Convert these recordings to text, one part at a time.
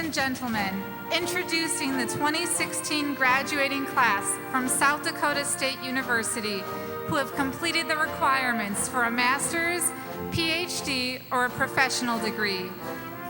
and gentlemen, introducing the 2016 graduating class from South Dakota State University who have completed the requirements for a master's, PhD, or a professional degree.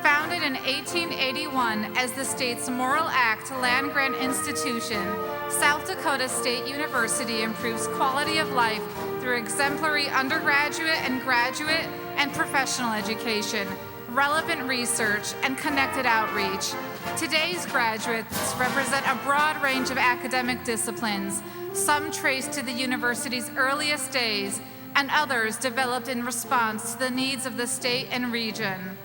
Founded in 1881 as the state's Morrill Act land-grant institution, South Dakota State University improves quality of life through exemplary undergraduate and graduate and professional education, relevant research, and connected outreach. Today's graduates represent a broad range of academic disciplines, some traced to the university's earliest days, and others developed in response to the needs of the state and region.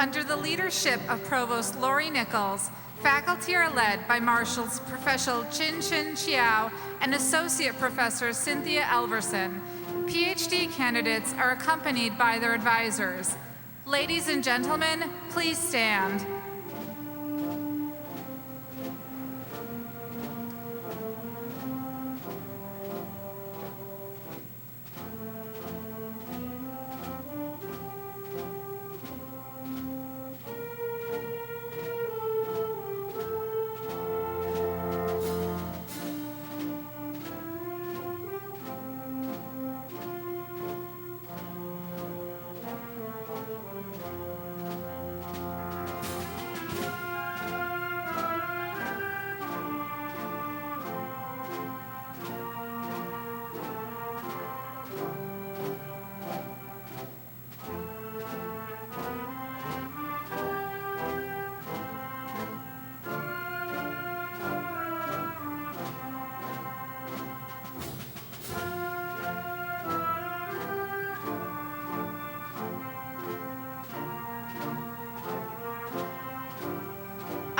Under the leadership of Provost Lori Nichols, faculty are led by Marshals Professor Chin Chin Chiao and Associate Professor Cynthia Elverson. PhD candidates are accompanied by their advisors. Ladies and gentlemen, please stand.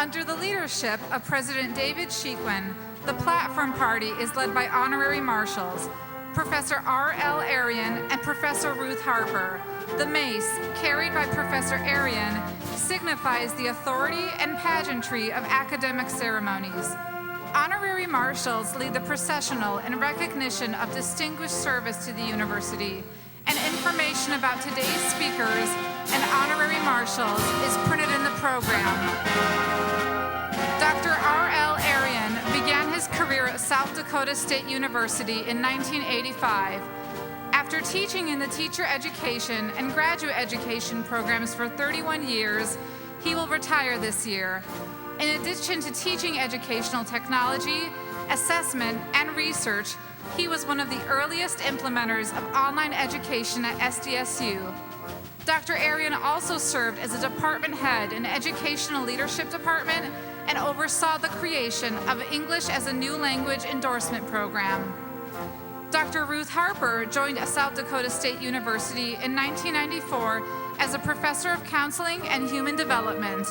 Under the leadership of President David Shequin, the platform party is led by honorary marshals, Professor R.L. Arian and Professor Ruth Harper. The mace, carried by Professor Arian, signifies the authority and pageantry of academic ceremonies. Honorary marshals lead the processional in recognition of distinguished service to the university, and information about today's speakers and honorary marshals is printed in the program. Dr. R.L. Arian began his career at South Dakota State University in 1985. After teaching in the teacher education and graduate education programs for 31 years, he will retire this year. In addition to teaching educational technology, assessment, and research, he was one of the earliest implementers of online education at SDSU. Dr. Arian also served as a department head in Educational Leadership Department and oversaw the creation of English as a New Language Endorsement Program. Dr. Ruth Harper joined South Dakota State University in 1994 as a professor of counseling and human development.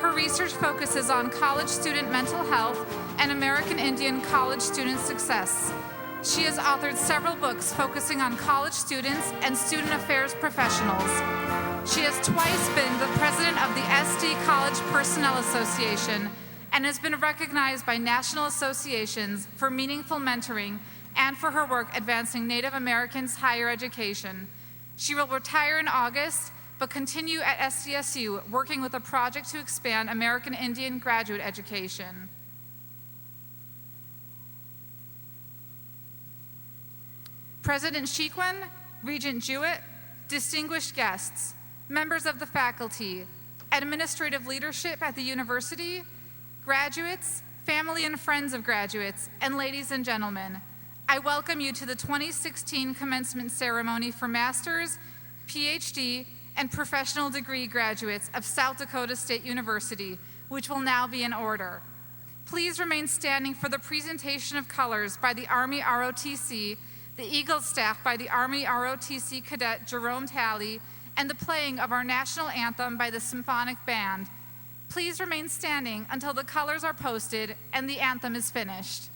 Her research focuses on college student mental health and American Indian college student success. She has authored several books focusing on college students and student affairs professionals. She has twice been the president of the SD College Personnel Association and has been recognized by national associations for meaningful mentoring and for her work advancing Native Americans' higher education. She will retire in August, but continue at SDSU working with a project to expand American Indian graduate education. President Shequin, Regent Jewett, distinguished guests, members of the faculty, administrative leadership at the university, graduates, family and friends of graduates, and ladies and gentlemen, I welcome you to the 2016 commencement ceremony for master's, PhD, and professional degree graduates of South Dakota State University, which will now be in order. Please remain standing for the presentation of colors by the Army ROTC, the Eagle Staff by the Army ROTC Cadet Jerome Talley, and the playing of our national anthem by the Symphonic Band. Please remain standing until the colors are posted and the anthem is finished.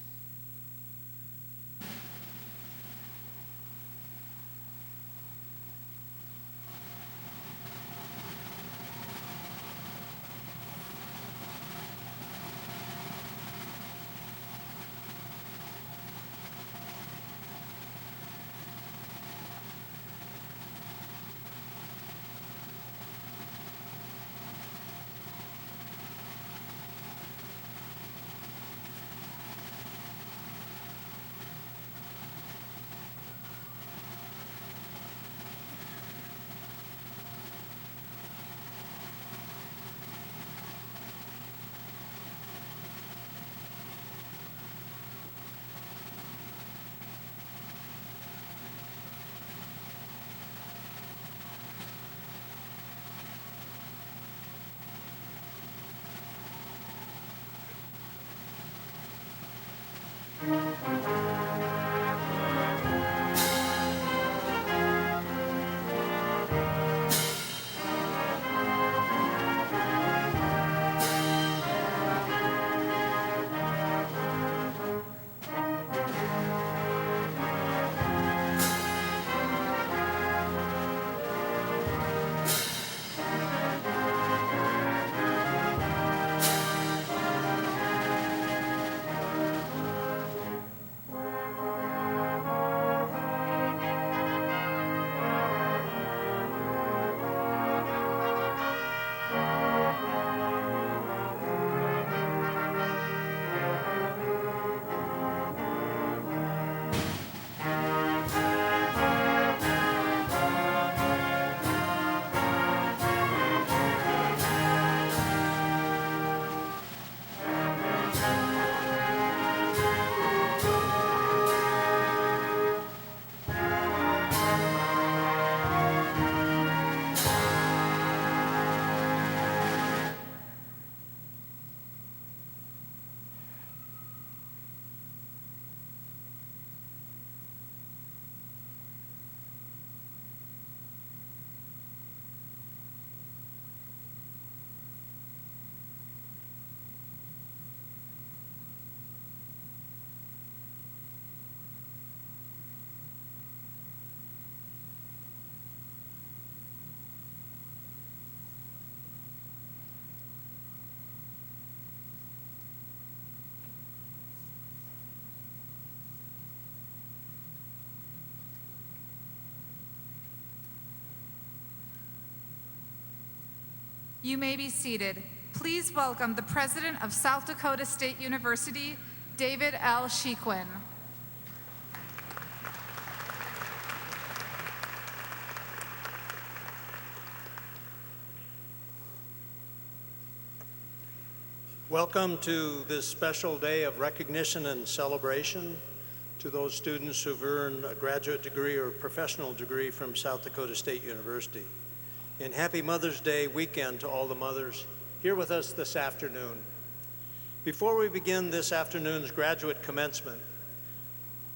You may be seated. Please welcome the President of South Dakota State University, David L. Shequin. Welcome to this special day of recognition and celebration to those students who've earned a graduate degree or professional degree from South Dakota State University. And happy Mother's Day weekend to all the mothers here with us this afternoon. Before we begin this afternoon's graduate commencement,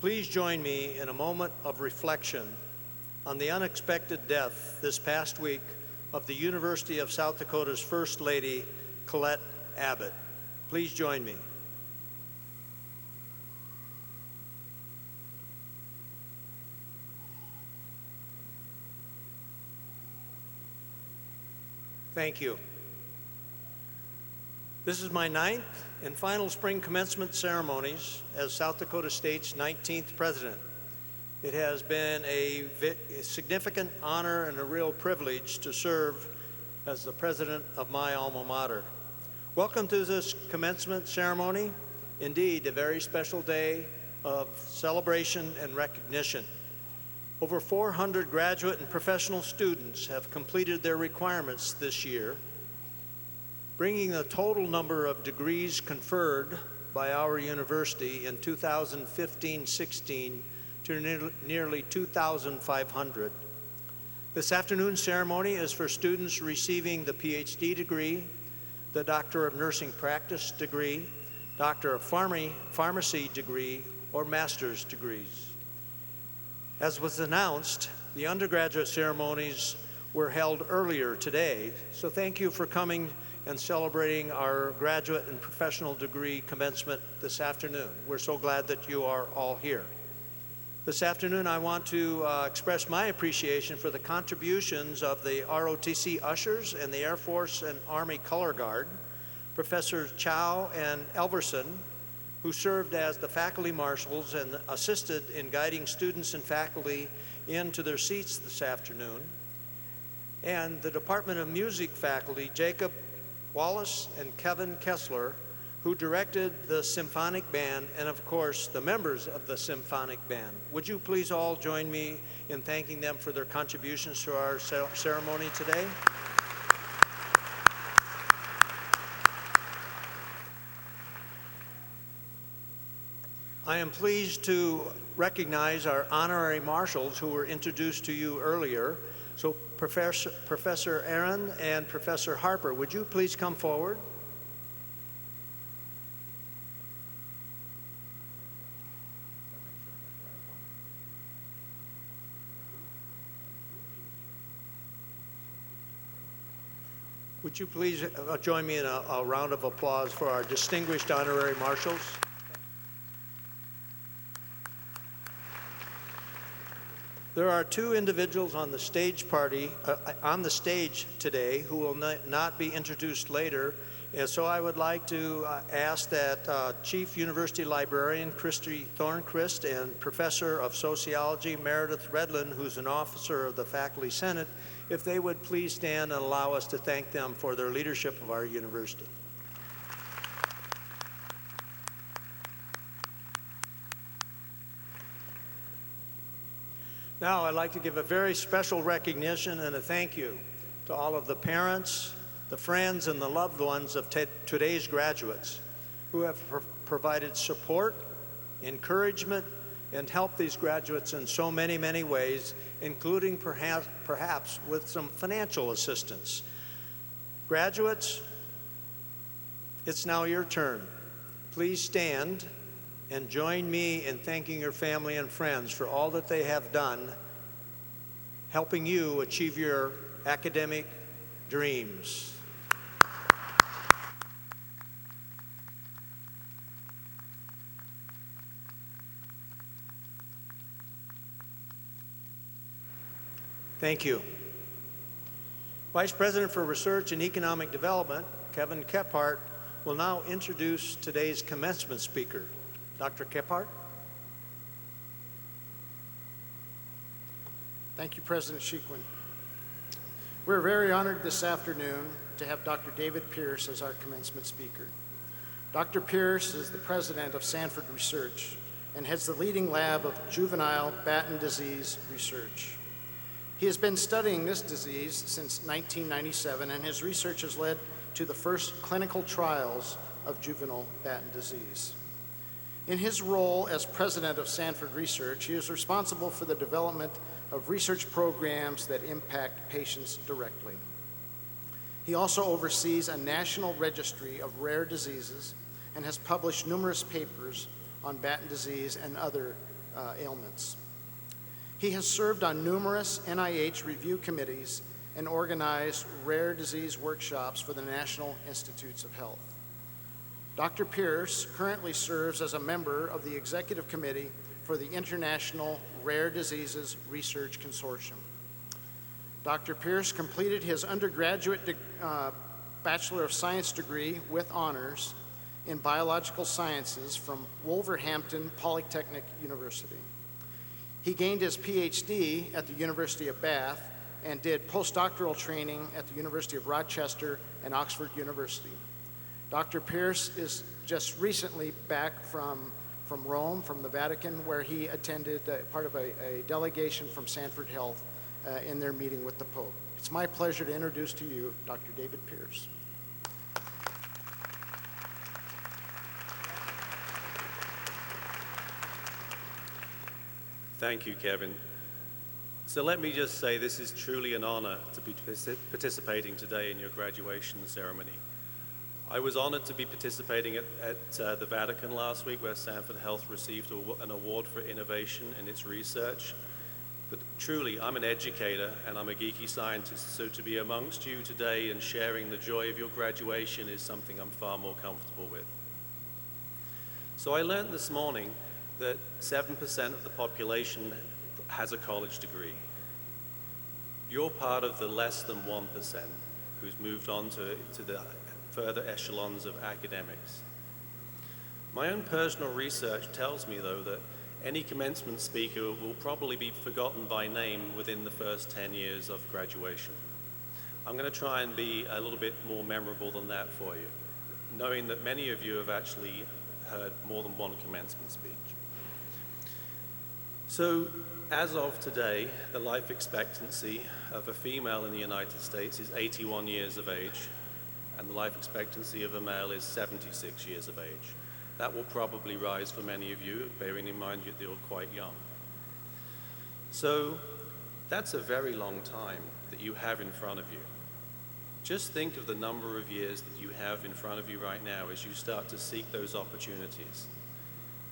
please join me in a moment of reflection on the unexpected death this past week of the University of South Dakota's First Lady, Colette Abbott. Please join me. Thank you. This is my 9th and final spring commencement ceremonies as South Dakota State's 19th president. It has been a significant honor and a real privilege to serve as the president of my alma mater. Welcome to this commencement ceremony, indeed a very special day of celebration and recognition. Over 400 graduate and professional students have completed their requirements this year, bringing the total number of degrees conferred by our university in 2015-16 to nearly 2,500. This afternoon's ceremony is for students receiving the PhD degree, the Doctor of Nursing Practice degree, Doctor of Pharmacy degree, or master's degrees. As was announced, the undergraduate ceremonies were held earlier today, so thank you for coming and celebrating our graduate and professional degree commencement this afternoon. We're so glad that you are all here. This afternoon, I want to express my appreciation for the contributions of the ROTC ushers and the Air Force and Army Color Guard, Professor Chow and Elverson, who served as the faculty marshals and assisted in guiding students and faculty into their seats this afternoon, and the Department of Music faculty, Jacob Wallace and Kevin Kessler, who directed the symphonic band, and of course, the members of the symphonic band. Would you please all join me in thanking them for their contributions to our ceremony today? I am pleased to recognize our honorary marshals who were introduced to you earlier. So Professor Aaron and Professor Harper, would you please come forward? Would you please join me in a round of applause for our distinguished honorary marshals? There are two individuals on the stage today who will not be introduced later, and so I would like to ask that Chief University Librarian Christy Thornquist and Professor of Sociology Meredith Redlin, who's an officer of the Faculty Senate, if they would please stand and allow us to thank them for their leadership of our university. Now, I'd like to give a very special recognition and a thank you to all of the parents, the friends, and the loved ones of today's graduates who have provided support, encouragement, and helped these graduates in so many, many ways, including perhaps with some financial assistance. Graduates, it's now your turn. Please stand and join me in thanking your family and friends for all that they have done, helping you achieve your academic dreams. Thank you. Vice President for Research and Economic Development, Kevin Kephart, will now introduce today's commencement speaker. Dr. Kephart. Thank you, President Shequin. We're very honored this afternoon to have Dr. David Pierce as our commencement speaker. Dr. Pierce is the president of Sanford Research and heads the leading lab of juvenile Batten disease research. He has been studying this disease since 1997, and his research has led to the first clinical trials of juvenile Batten disease. In his role as president of Sanford Research, he is responsible for the development of research programs that impact patients directly. He also oversees a national registry of rare diseases and has published numerous papers on Batten disease and other ailments. He has served on numerous NIH review committees and organized rare disease workshops for the National Institutes of Health. Dr. Pierce currently serves as a member of the Executive Committee for the International Rare Diseases Research Consortium. Dr. Pierce completed his undergraduate Bachelor of Science degree with honors in Biological Sciences from Wolverhampton Polytechnic University. He gained his PhD at the University of Bath and did postdoctoral training at the University of Rochester and Oxford University. Dr. Pierce is just recently back from Rome, from the Vatican, where he attended part of a delegation from Sanford Health in their meeting with the Pope. It's my pleasure to introduce to you Dr. David Pierce. Thank you, Kevin. So let me just say this is truly an honor to be participating today in your graduation ceremony. I was honored to be participating at the Vatican last week, where Sanford Health received an award for innovation in its research. But truly, I'm an educator and I'm a geeky scientist, so to be amongst you today and sharing the joy of your graduation is something I'm far more comfortable with. So I learned this morning that 7% of the population has a college degree. You're part of the less than 1% who's moved on to the further echelons of academics. My own personal research tells me, though, that any commencement speaker will probably be forgotten by name within the first 10 years of graduation. I'm going to try and be a little bit more memorable than that for you, knowing that many of you have actually heard more than one commencement speech. So, as of today, the life expectancy of a female in the United States is 81 years of age, and the life expectancy of a male is 76 years of age. That will probably rise for many of you, bearing in mind that you're quite young. So that's a very long time that you have in front of you. Just think of the number of years that you have in front of you right now as you start to seek those opportunities.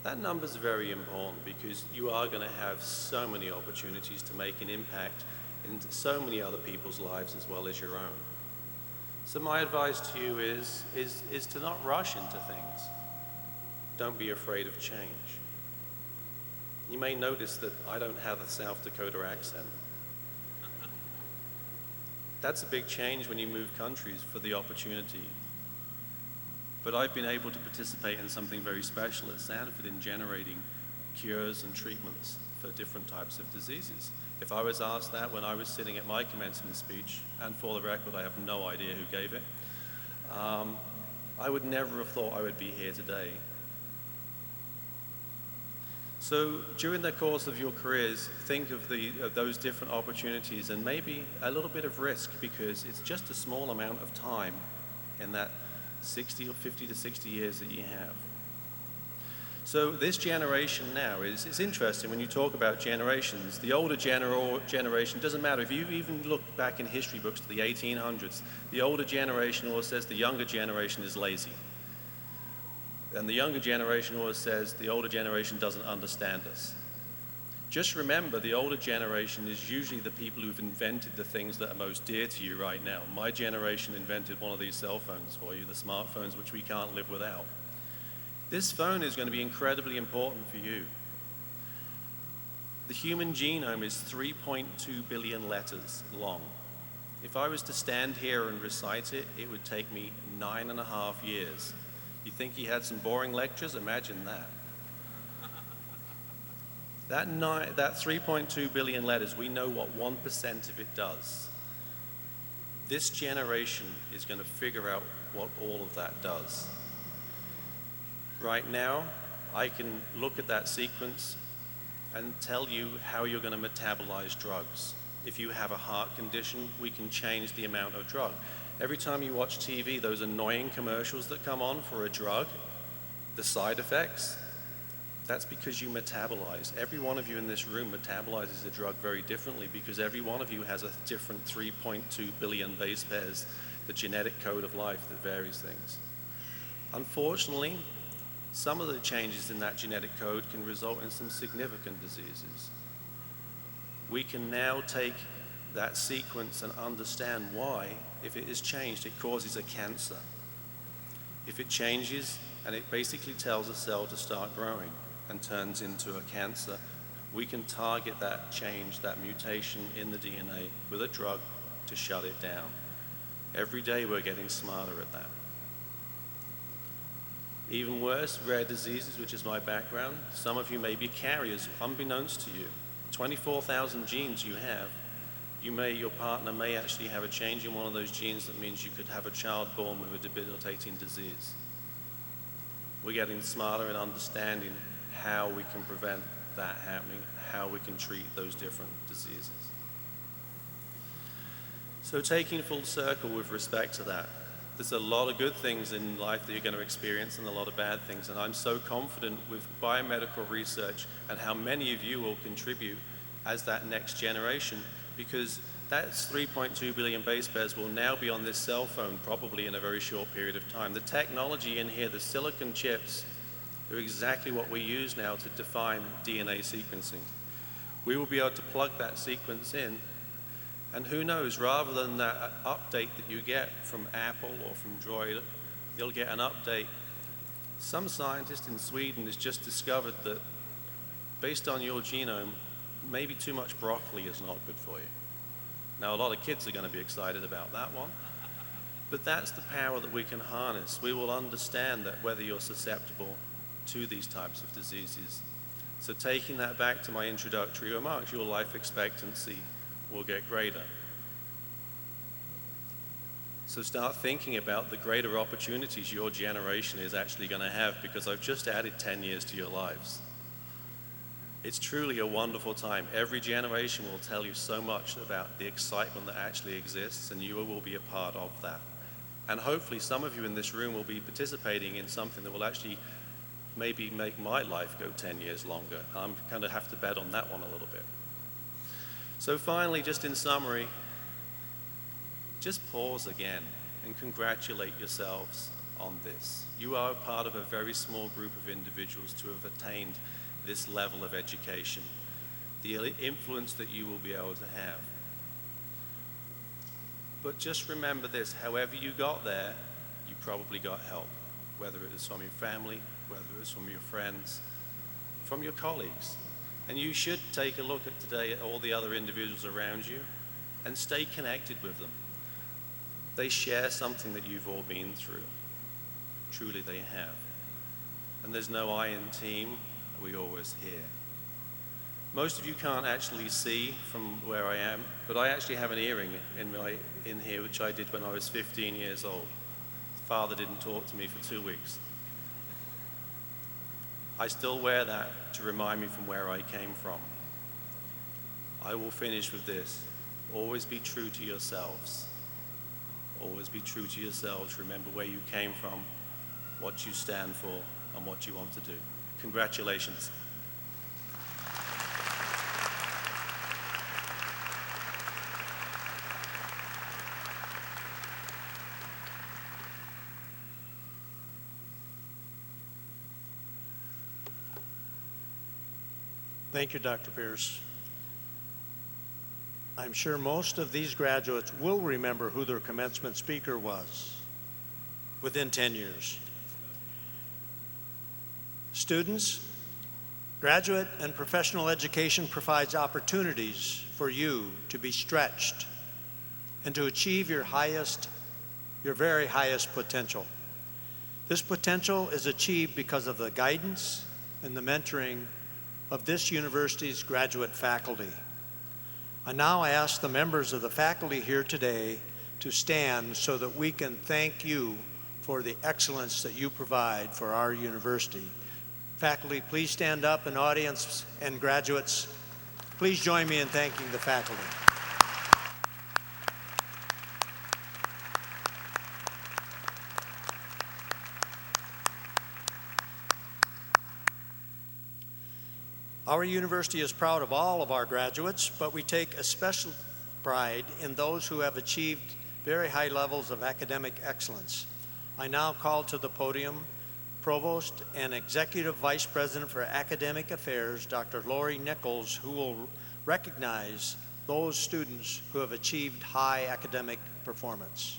That number is very important because you are going to have so many opportunities to make an impact in so many other people's lives as well as your own. So my advice to you is to not rush into things. Don't be afraid of change. You may notice that I don't have a South Dakota accent. That's a big change when you move countries for the opportunity. But I've been able to participate in something very special at Sanford in generating cures and treatments for different types of diseases. If I was asked that when I was sitting at my commencement speech, and for the record, I have no idea who gave it, I would never have thought I would be here today. So during the course of your careers, think of those different opportunities and maybe a little bit of risk, because it's just a small amount of time in that 60 or 50 to 60 years that you have. So this generation now is interesting when you talk about generations. The older generation, doesn't matter, if you even look back in history books to the 1800s, the older generation always says the younger generation is lazy. And the younger generation always says the older generation doesn't understand us. Just remember, the older generation is usually the people who've invented the things that are most dear to you right now. My generation invented one of these cell phones for you, the smartphones, which we can't live without. This phone is going to be incredibly important for you. The human genome is 3.2 billion letters long. If I was to stand here and recite it, it would take me 9.5 years. You think he had some boring lectures? Imagine that. That 3.2 billion letters, we know what 1% of it does. This generation is going to figure out what all of that does. Right now, I can look at that sequence and tell you how you're going to metabolize drugs. If you have a heart condition, we can change the amount of drug. Every time you watch TV, those annoying commercials that come on for a drug, the side effects, that's because you metabolize. Every one of you in this room metabolizes the drug very differently because every one of you has a different 3.2 billion base pairs, the genetic code of life that varies things. Unfortunately, some of the changes in that genetic code can result in some significant diseases. We can now take that sequence and understand why, if it is changed, it causes a cancer. If it changes and it basically tells a cell to start growing and turns into a cancer, we can target that change, that mutation in the DNA with a drug to shut it down. Every day we're getting smarter at that. Even worse, rare diseases, which is my background. Some of you may be carriers, unbeknownst to you. 24,000 genes you have. Your partner may actually have a change in one of those genes that means you could have a child born with a debilitating disease. We're getting smarter in understanding how we can prevent that happening, how we can treat those different diseases. So taking full circle with respect to that, there's a lot of good things in life that you're going to experience and a lot of bad things. And I'm so confident with biomedical research and how many of you will contribute as that next generation, because that 3.2 billion base pairs will now be on this cell phone probably in a very short period of time. The technology in here, the silicon chips, are exactly what we use now to define DNA sequencing. We will be able to plug that sequence in, and who knows, rather than that update that you get from Apple or from Droid, you'll get an update. Some scientist in Sweden has just discovered that based on your genome, maybe too much broccoli is not good for you. Now, a lot of kids are going to be excited about that one, but that's the power that we can harness. We will understand that whether you're susceptible to these types of diseases. So taking that back to my introductory remarks, your life expectancy will get greater. So start thinking about the greater opportunities your generation is actually going to have, because I've just added 10 years to your lives. It's truly a wonderful time. Every generation will tell you so much about the excitement that actually exists, and you will be a part of that. And hopefully some of you in this room will be participating in something that will actually maybe make my life go 10 years longer. I'm kind of have to bet on that one a little bit. So finally, just in summary, just pause again and congratulate yourselves on this. You are a part of a very small group of individuals to have attained this level of education, the influence that you will be able to have. But just remember this, however you got there, you probably got help, whether it is from your family, whether it's from your friends, from your colleagues. And you should take a look at today at all the other individuals around you and stay connected with them. They share something that you've all been through. Truly they have. And there's no I in team, we always hear. Most of you can't actually see from where I am, but I actually have an earring in here, which I did when I was 15 years old. Father didn't talk to me for 2 weeks. I still wear that to remind me from where I came from. I will finish with this. Always be true to yourselves. Always be true to yourselves. Remember where you came from, what you stand for, and what you want to do. Congratulations. Thank you, Dr. Pierce. I'm sure most of these graduates will remember who their commencement speaker was within 10 years. Students, graduate and professional education provides opportunities for you to be stretched and to achieve your very highest potential. This potential is achieved because of the guidance and the mentoring of this university's graduate faculty. I now ask the members of the faculty here today to stand so that we can thank you for the excellence that you provide for our university. Faculty, please stand up, and audience and graduates, please join me in thanking the faculty. Our university is proud of all of our graduates, but we take especial pride in those who have achieved very high levels of academic excellence. I now call to the podium Provost and Executive Vice President for Academic Affairs, Dr. Lori Nichols, who will recognize those students who have achieved high academic performance.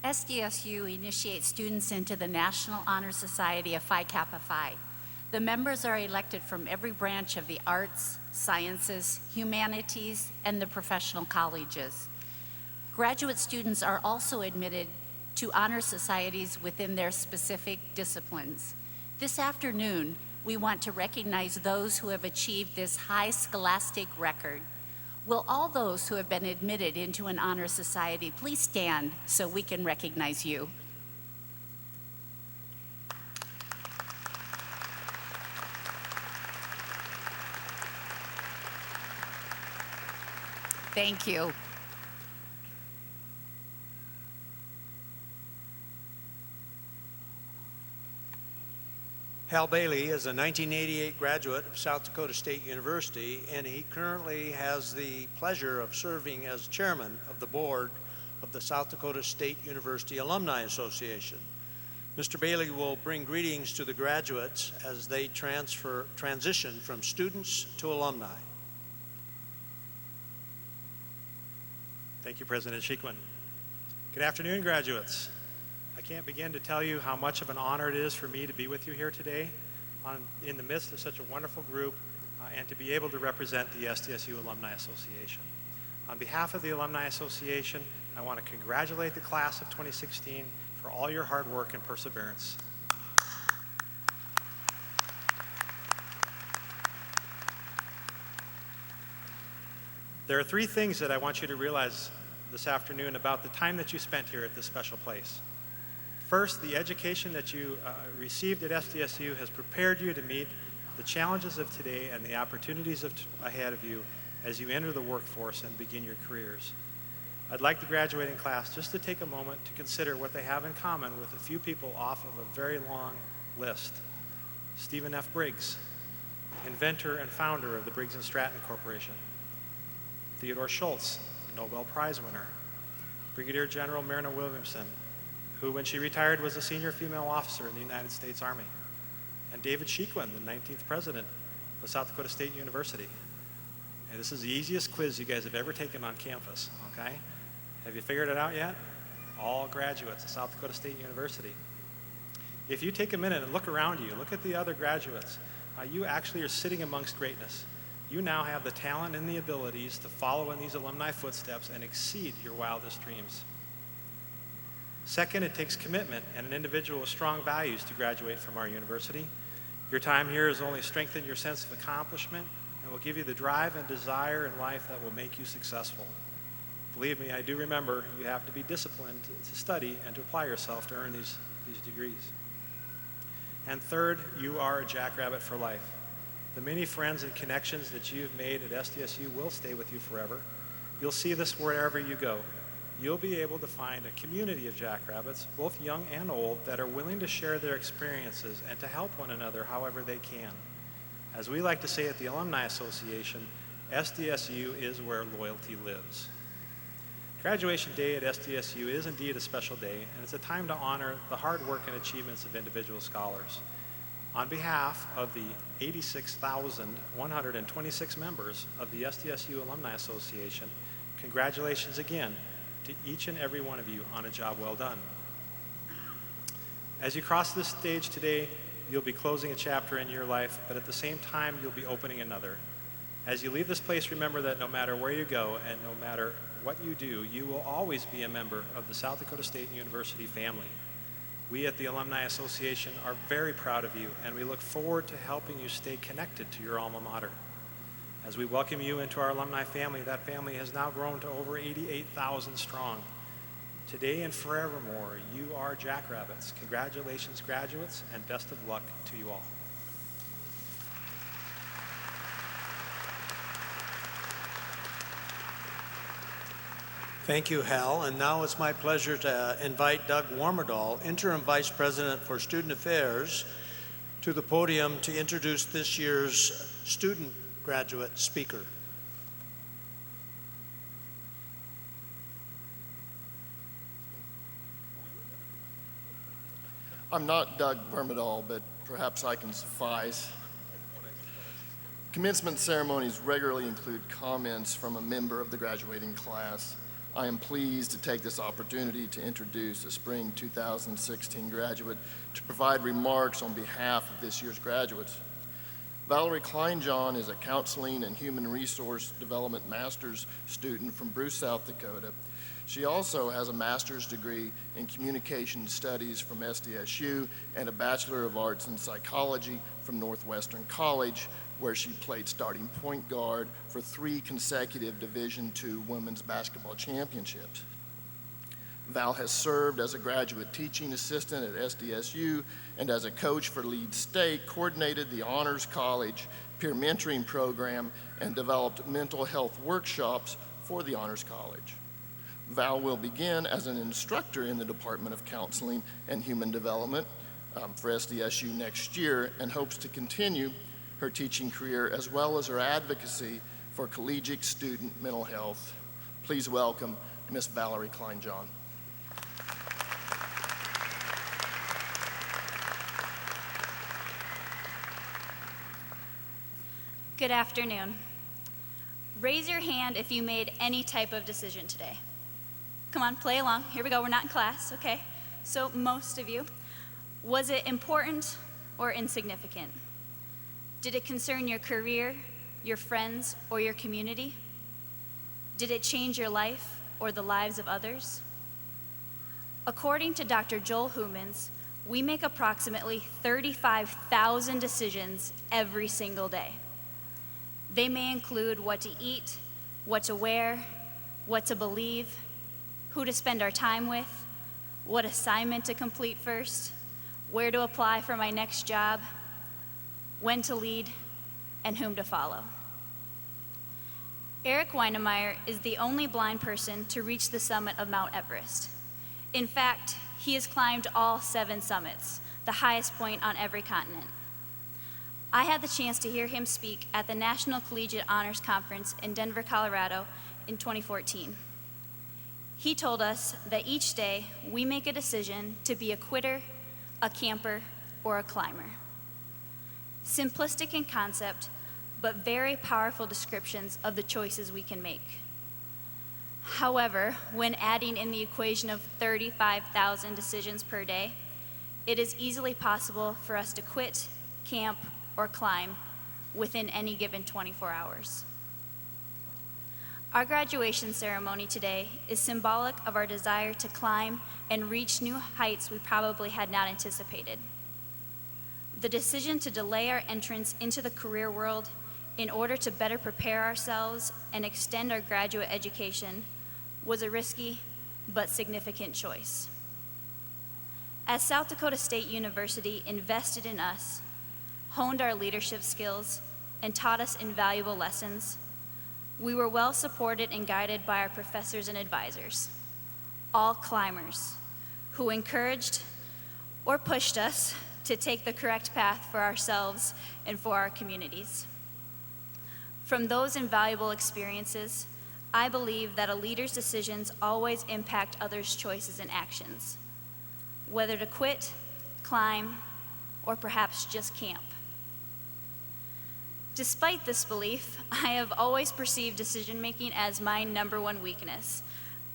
SDSU initiates students into the National Honor Society of Phi Kappa Phi. The members are elected from every branch of the arts, sciences, humanities, and the professional colleges. Graduate students are also admitted to honor societies within their specific disciplines. This afternoon, we want to recognize those who have achieved this high scholastic record. Will all those who have been admitted into an honor society please stand so we can recognize you? Thank you. Hal Bailey is a 1988 graduate of South Dakota State University, and he currently has the pleasure of serving as chairman of the board of the South Dakota State University Alumni Association. Mr. Bailey will bring greetings to the graduates as they transition from students to alumni. Thank you, President Sheequin. Good afternoon, graduates. I can't begin to tell you how much of an honor it is for me to be with you here today in the midst of such a wonderful group and to be able to represent the SDSU Alumni Association. On behalf of the Alumni Association, I want to congratulate the class of 2016 for all your hard work and perseverance. There are three things that I want you to realize this afternoon about the time that you spent here at this special place. First, the education that you received at SDSU has prepared you to meet the challenges of today and the opportunities ahead of you as you enter the workforce and begin your careers. I'd like the graduating class just to take a moment to consider what they have in common with a few people off of a very long list. Stephen F. Briggs, inventor and founder of the Briggs & Stratton Corporation. Theodore Schultz, Nobel Prize winner. Brigadier General Marina Williamson, who when she retired was a senior female officer in the United States Army. And David Sheequin, the 19th president of South Dakota State University. And this is the easiest quiz you guys have ever taken on campus, okay? Have you figured it out yet? All graduates of South Dakota State University. If you take a minute and look around you, look at the other graduates, you actually are sitting amongst greatness. You now have the talent and the abilities to follow in these alumni footsteps and exceed your wildest dreams. Second, it takes commitment and an individual with strong values to graduate from our university. Your time here has only strengthened your sense of accomplishment and will give you the drive and desire in life that will make you successful. Believe me, I do remember you have to be disciplined to study and to apply yourself to earn these degrees. And third, you are a jackrabbit for life. The many friends and connections that you've made at SDSU will stay with you forever. You'll see this wherever you go. You'll be able to find a community of jackrabbits, both young and old, that are willing to share their experiences and to help one another however they can. As we like to say at the Alumni Association, SDSU is where loyalty lives. Graduation day at SDSU is indeed a special day, and it's a time to honor the hard work and achievements of individual scholars. On behalf of the 86,126 members of the SDSU Alumni Association, congratulations again to each and every one of you on a job well done. As you cross this stage today, you'll be closing a chapter in your life, but at the same time, you'll be opening another. As you leave this place, remember that no matter where you go and no matter what you do, you will always be a member of the South Dakota State University family. We at the Alumni Association are very proud of you, and we look forward to helping you stay connected to your alma mater. As we welcome you into our alumni family, that family has now grown to over 88,000 strong. Today and forevermore, you are Jackrabbits. Congratulations, graduates, and best of luck to you all. Thank you, Hal. And now it's my pleasure to invite Doug Warmerdal, Interim Vice President for Student Affairs, to the podium to introduce this year's student graduate speaker. I'm not Doug Warmerdal, but perhaps I can suffice. Commencement ceremonies regularly include comments from a member of the graduating class. I am pleased to take this opportunity to introduce a spring 2016 graduate to provide remarks on behalf of this year's graduates. Valerie Kleinjohn is a Counseling and Human Resource Development Master's student from Bruce, South Dakota. She also has a master's degree in Communication Studies from SDSU and a Bachelor of Arts in Psychology from Northwestern College, where she played starting point guard for 3 consecutive Division II women's basketball championships. Val has served as a graduate teaching assistant at SDSU and as a coach for SDState, coordinated the Honors College peer mentoring program, and developed mental health workshops for the Honors College. Val will begin as an instructor in the Department of Counseling and Human Development for SDSU next year and hopes to continue her teaching career as well as her advocacy for collegiate student mental health. Please welcome Miss Valerie Kleinjohn. Good afternoon. Raise your hand if you made any type of decision today. Come on, play along. Here we go. We're not in class, okay? So most of you, was it important or insignificant? Did it concern your career, your friends, or your community? Did it change your life or the lives of others? According to Dr. Joel Humans, we make approximately 35,000 decisions every single day. They may include what to eat, what to wear, what to believe, who to spend our time with, what assignment to complete first, where to apply for my next job, when to lead, and whom to follow. Eric Weinemeyer is the only blind person to reach the summit of Mount Everest. In fact, he has climbed all 7 summits, the highest point on every continent. I had the chance to hear him speak at the National Collegiate Honors Conference in Denver, Colorado in 2014. He told us that each day we make a decision to be a quitter, a camper, or a climber. Simplistic in concept, but very powerful descriptions of the choices we can make. However, when adding in the equation of 35,000 decisions per day, it is easily possible for us to quit, camp, or climb within any given 24 hours. Our graduation ceremony today is symbolic of our desire to climb and reach new heights we probably had not anticipated. The decision to delay our entrance into the career world in order to better prepare ourselves and extend our graduate education was a risky but significant choice. As South Dakota State University invested in us, honed our leadership skills, and taught us invaluable lessons, we were well supported and guided by our professors and advisors, all climbers, who encouraged or pushed us to take the correct path for ourselves and for our communities. From those invaluable experiences, I believe that a leader's decisions always impact others' choices and actions, whether to quit, climb, or perhaps just camp. Despite this belief, I have always perceived decision-making as my #1 weakness.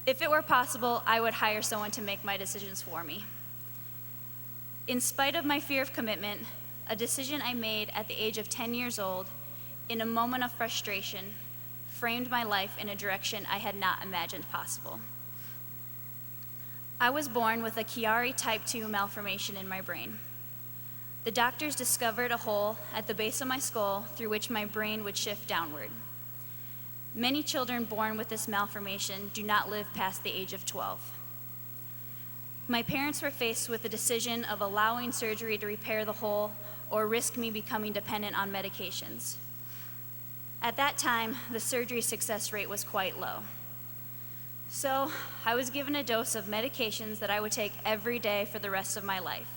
If it were possible, I would hire someone to make my decisions for me. In spite of my fear of commitment, a decision I made at the age of 10 years old, in a moment of frustration, framed my life in a direction I had not imagined possible. I was born with a Chiari type 2 malformation in my brain. The doctors discovered a hole at the base of my skull through which my brain would shift downward. Many children born with this malformation do not live past the age of 12. My parents were faced with the decision of allowing surgery to repair the hole or risk me becoming dependent on medications. At that time, the surgery success rate was quite low. So I was given a dose of medications that I would take every day for the rest of my life,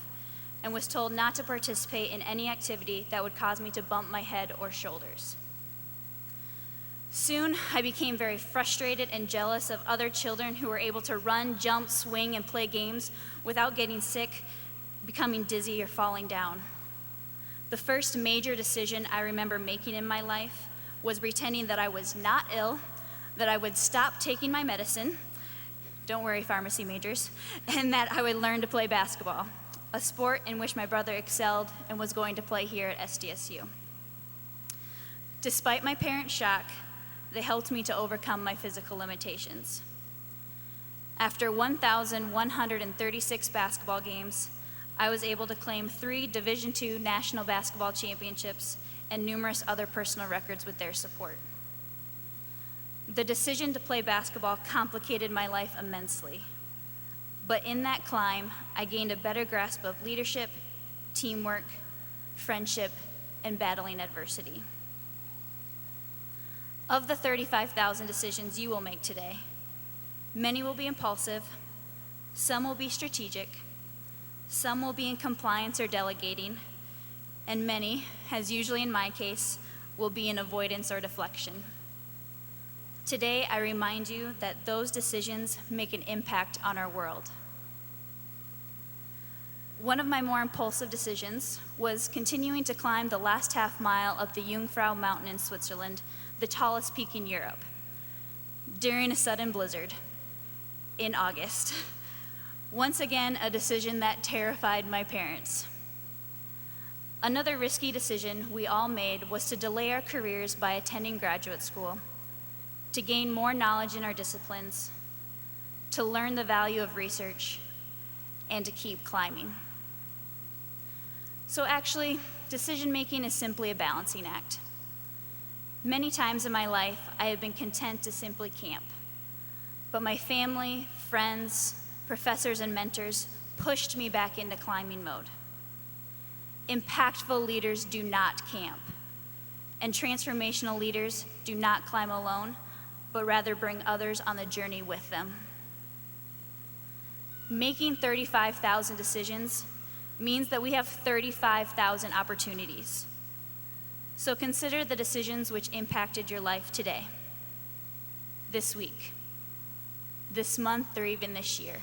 and was told not to participate in any activity that would cause me to bump my head or shoulders. Soon, I became very frustrated and jealous of other children who were able to run, jump, swing, and play games without getting sick, becoming dizzy, or falling down. The first major decision I remember making in my life was pretending that I was not ill, that I would stop taking my medicine, don't worry, pharmacy majors, and that I would learn to play basketball, a sport in which my brother excelled and was going to play here at SDSU. Despite my parents' shock, they helped me to overcome my physical limitations. After 1,136 basketball games, I was able to claim 3 Division II national basketball championships and numerous other personal records with their support. The decision to play basketball complicated my life immensely, but in that climb, I gained a better grasp of leadership, teamwork, friendship, and battling adversity. Of the 35,000 decisions you will make today, many will be impulsive, some will be strategic, some will be in compliance or delegating, and many, as usually in my case, will be in avoidance or deflection. Today, I remind you that those decisions make an impact on our world. One of my more impulsive decisions was continuing to climb the last half mile of the Jungfrau Mountain in Switzerland, the tallest peak in Europe, during a sudden blizzard in August. Once again, a decision that terrified my parents. Another risky decision we all made was to delay our careers by attending graduate school, to gain more knowledge in our disciplines, to learn the value of research, and to keep climbing. So actually, decision-making is simply a balancing act. Many times in my life, I have been content to simply camp, but my family, friends, professors, and mentors pushed me back into climbing mode. Impactful leaders do not camp, and transformational leaders do not climb alone, but rather bring others on the journey with them. Making 35,000 decisions means that we have 35,000 opportunities. So consider the decisions which impacted your life today, this week, this month, or even this year.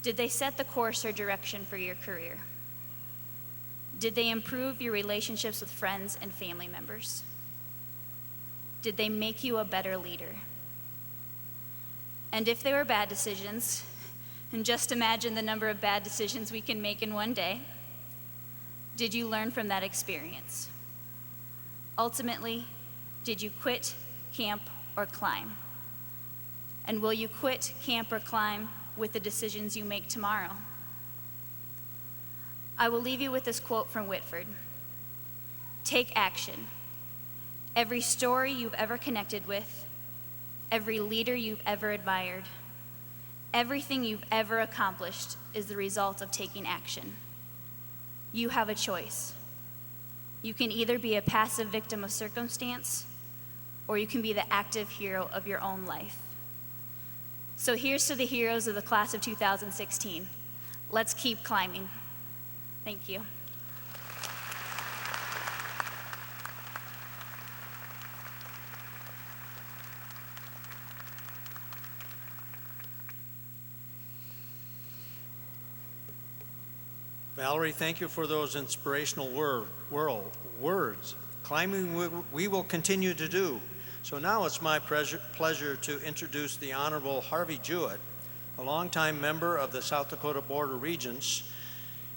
Did they set the course or direction for your career? Did they improve your relationships with friends and family members? Did they make you a better leader? And if they were bad decisions, and just imagine the number of bad decisions we can make in one day, did you learn from that experience? Ultimately, did you quit, camp, or climb? And will you quit, camp, or climb with the decisions you make tomorrow? I will leave you with this quote from Whitford. Take action. Every story you've ever connected with, every leader you've ever admired, everything you've ever accomplished is the result of taking action. You have a choice. You can either be a passive victim of circumstance, or you can be the active hero of your own life. So here's to the heroes of the class of 2016. Let's keep climbing. Thank you. Valerie, thank you for those inspirational words. Climbing we will continue to do. So now it's my pleasure to introduce the Honorable Harvey Jewett, a longtime member of the South Dakota Board of Regents,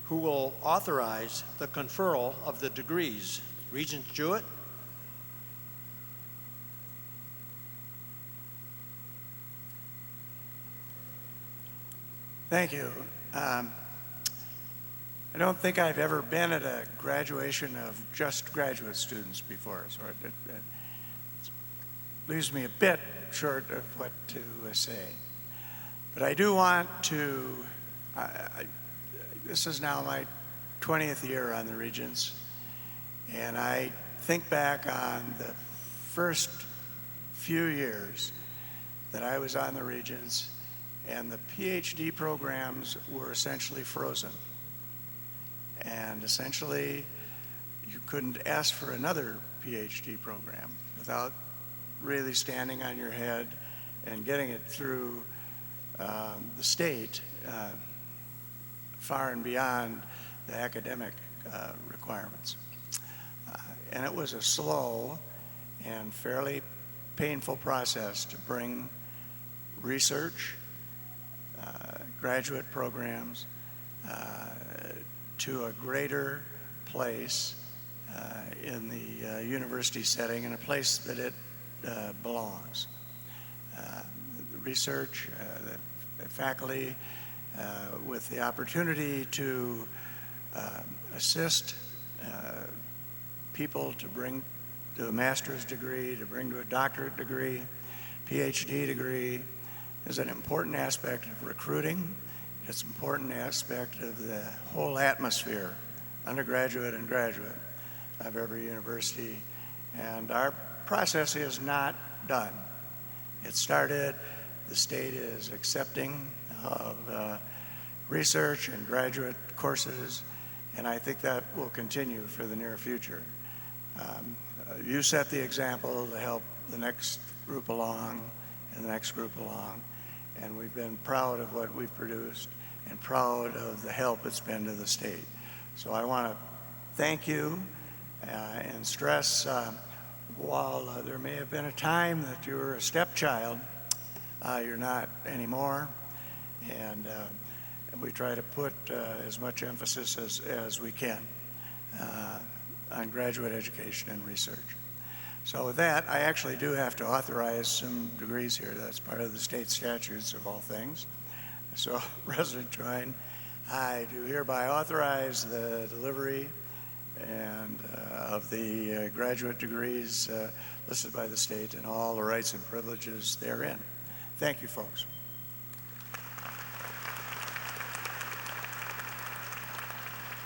who will authorize the conferral of the degrees. Regent Jewett. Thank you. I don't think I've ever been at a graduation of just graduate students before, so it's leaves me a bit short of what to say. But I do want to, this is now my 20th year on the Regents, and I think back on the first few years that I was on the Regents, and the PhD programs were essentially frozen. And essentially, you couldn't ask for another PhD program without really standing on your head and getting it through the state far and beyond the academic requirements. And it was a slow and fairly painful process to bring research, graduate programs to a greater place in the university setting, in a place that it belongs. Research, the faculty, with the opportunity to assist people to bring to a master's degree, to bring to a doctorate degree, PhD degree, is an important aspect of recruiting. It's an important aspect of the whole atmosphere, undergraduate and graduate, of every university. And our process is not done. It started, the state is accepting of research and graduate courses, and I think that will continue for the near future. You set the example to help the next group along and the next group along, and we've been proud of what we've produced and proud of the help it's been to the state. So I want to thank you and stress, while there may have been a time that you were a stepchild, you're not anymore, and we try to put as much emphasis as we can on graduate education and research. So with that, I actually do have to authorize some degrees here. That's part of the state statutes of all things. So, President Join, I do hereby authorize the delivery and of the graduate degrees listed by the state and all the rights and privileges therein. Thank you, folks.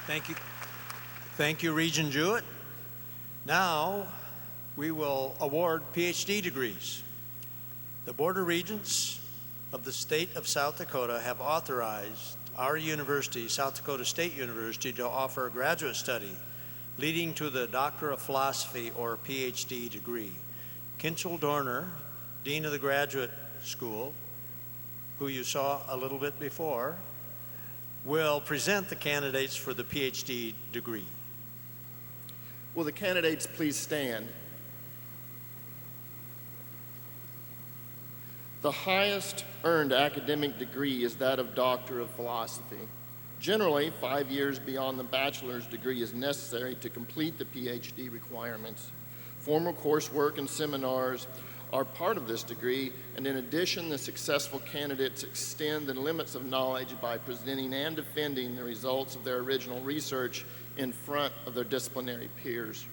Thank you. Thank you, Regent Jewett. Now, we will award PhD degrees. The Board of Regents of the state of South Dakota have authorized our university, South Dakota State University, to offer a graduate study leading to the Doctor of Philosophy or PhD degree. Kinchel Dorner, Dean of the Graduate School, who you saw a little bit before, will present the candidates for the PhD degree. Will the candidates please stand? The highest earned academic degree is that of Doctor of Philosophy. Generally, 5 years beyond the bachelor's degree is necessary to complete the PhD requirements. Formal coursework and seminars are part of this degree, and in addition, the successful candidates extend the limits of knowledge by presenting and defending the results of their original research in front of their disciplinary peers.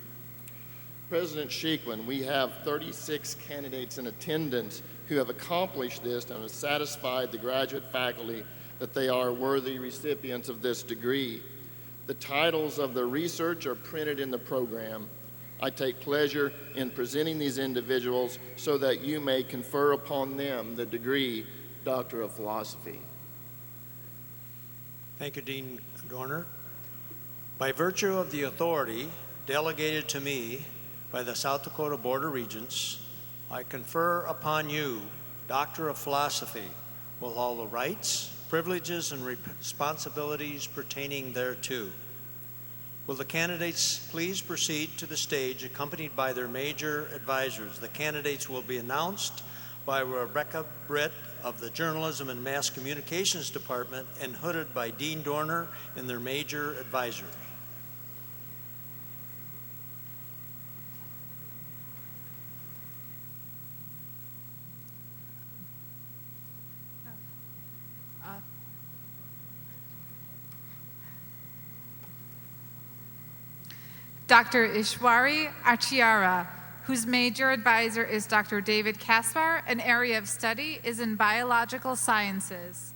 President Sheeklin, we have 36 candidates in attendance who have accomplished this and have satisfied the graduate faculty that they are worthy recipients of this degree. The titles of their research are printed in the program. I take pleasure in presenting these individuals so that you may confer upon them the degree Doctor of Philosophy. Thank you, Dean Dorner. By virtue of the authority delegated to me by the South Dakota Board of Regents, I confer upon you Doctor of Philosophy with all the rights, privileges, and responsibilities pertaining thereto. Will the candidates please proceed to the stage accompanied by their major advisors? The candidates will be announced by Rebecca Britt of the Journalism and Mass Communications Department and hooded by Dean Dorner and their major advisors. Dr. Ishwari Achiara, whose major advisor is Dr. David Kaspar, and area of study is in biological sciences.